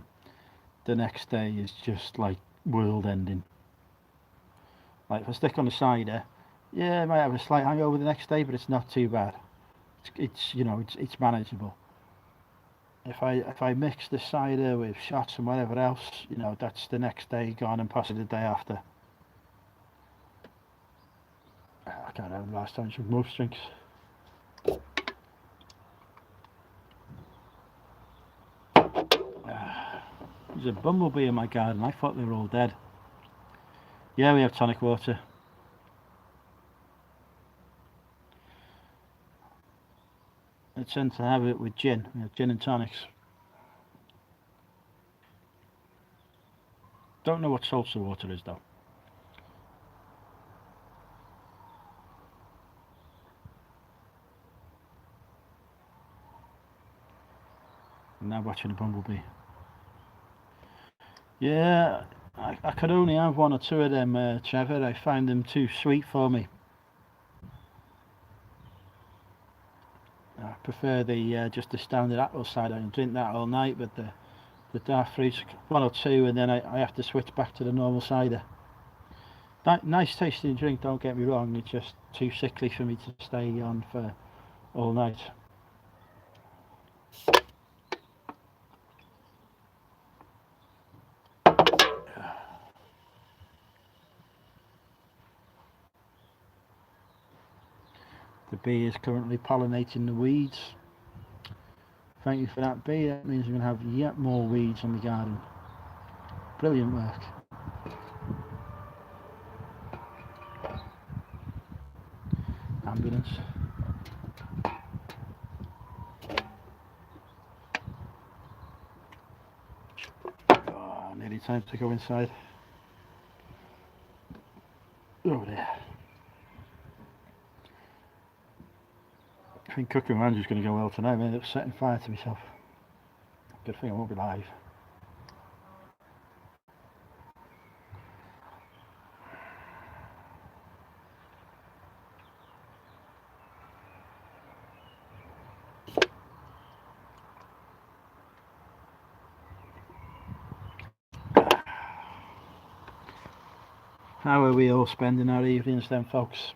next day is just like world ending. Like if I stick on the cider, yeah, I might have a slight hangover the next day, but it's not too bad. It's you know it's manageable. If I mix the cider with shots and whatever else, you know, that's the next day gone and possibly the day after. I can't remember the last time I drank most drinks. There's a bumblebee in my garden. I thought they were all dead. Yeah, we have tonic water. I tend to have it with gin. We have gin and tonics. Don't know what salsa water is though. I'm now watching a bumblebee. Yeah, I could only have one or two of them, Trevor. I find them too sweet for me. I prefer the just the standard apple cider. I can drink that all night, but the dark fruits, one or two, and then I have to switch back to the normal cider. Nice tasting drink, don't get me wrong. It's just too sickly for me to stay on for all night. The bee is currently pollinating the weeds. Thank you for that, bee. That means we're going to have yet more weeds on the garden. Brilliant work. Ambulance. Oh, nearly time to go inside. Oh dear. I think cooking around is going to go well tonight. I ended up setting fire to myself. Good thing I won't be live. How are we all spending our evenings then, folks?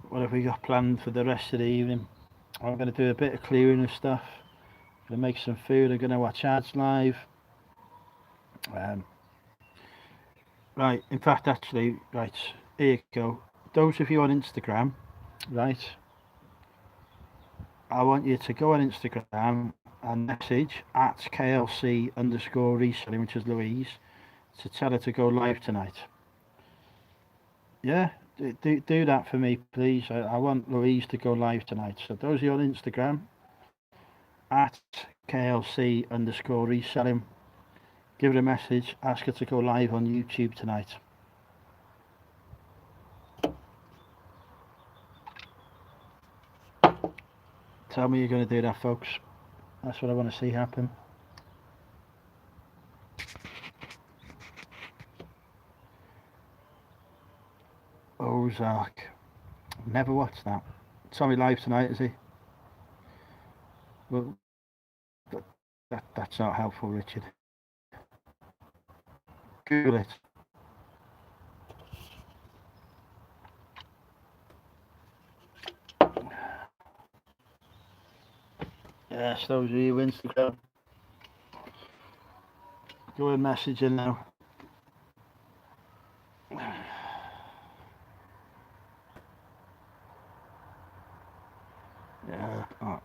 What have we got planned for the rest of the evening? I'm going to do a bit of clearing of stuff. I'm going to make some food. I'm going to watch ads live. Right, in fact, actually, right, here you go. Those of you on Instagram, right, I want you to go on Instagram and message at KLC_reselling, which is Louise, to tell her to go live tonight. Yeah, do that for me, please. I want Louise to go live tonight. So those of you on Instagram, at KLC_reselling, give her a message, ask her to go live on YouTube tonight. Tell me you're going to do that, folks. That's what I want to see happen. Ozark. Never watched that. Tommy live tonight, is he? Well, that's not helpful, Richard. Google it. Yes, those are you Instagram. Go and message in now. Yeah. Oh.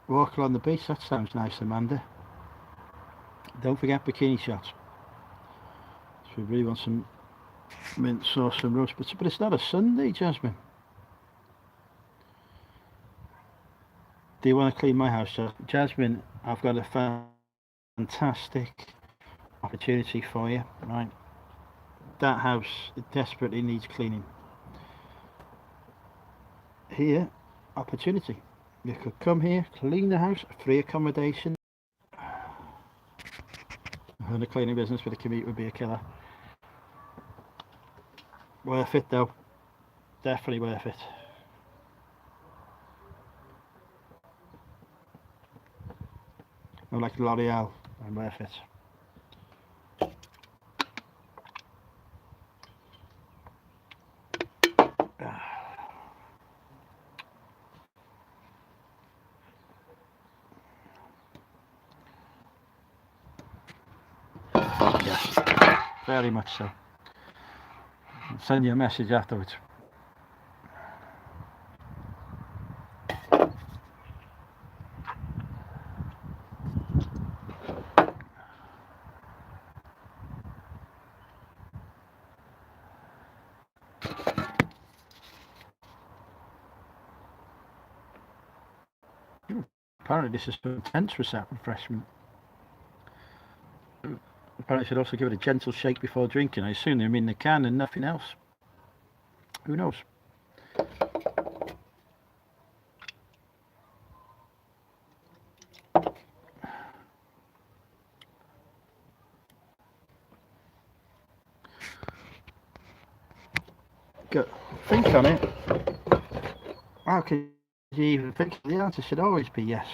Walk along the beach, that sounds nice, Amanda. Don't forget bikini shots. So we really want some mint sauce and roast, but it's not a Sunday, Jasmine. Do you want to clean my house, Jasmine? I've got a fantastic opportunity for you, right? That house desperately needs cleaning. Here, opportunity. You could come here, clean the house, free accommodation. And the cleaning business for the commute would be a killer. Worth it though. Definitely worth it. I'm like L'Oreal, I'm worth it. very much so. I'll send you a message afterwards. Apparently this is intense for sap refreshment. Apparently I should also give it a gentle shake before drinking. I assume they're in the can and nothing else. Who knows? Think on it. How could you even think? The answer should always be yes.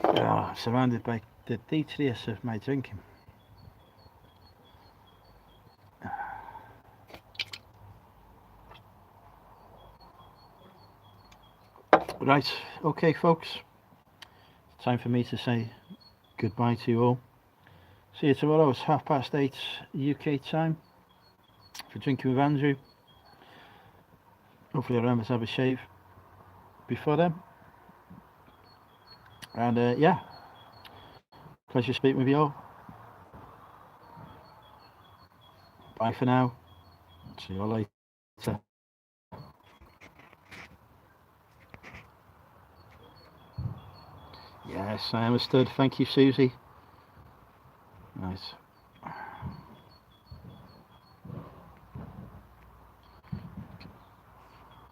Oh, surrounded by the detritus of my drinking. Right, okay folks, time for me to say goodbye to you all. See you tomorrow, it's 8:30 UK time for Drinking with Andrew. Hopefully I remember to have a shave before then. And yeah, pleasure speaking with you all. Bye for now, see you all later. Yes, I understood. Thank you, Susie. Nice.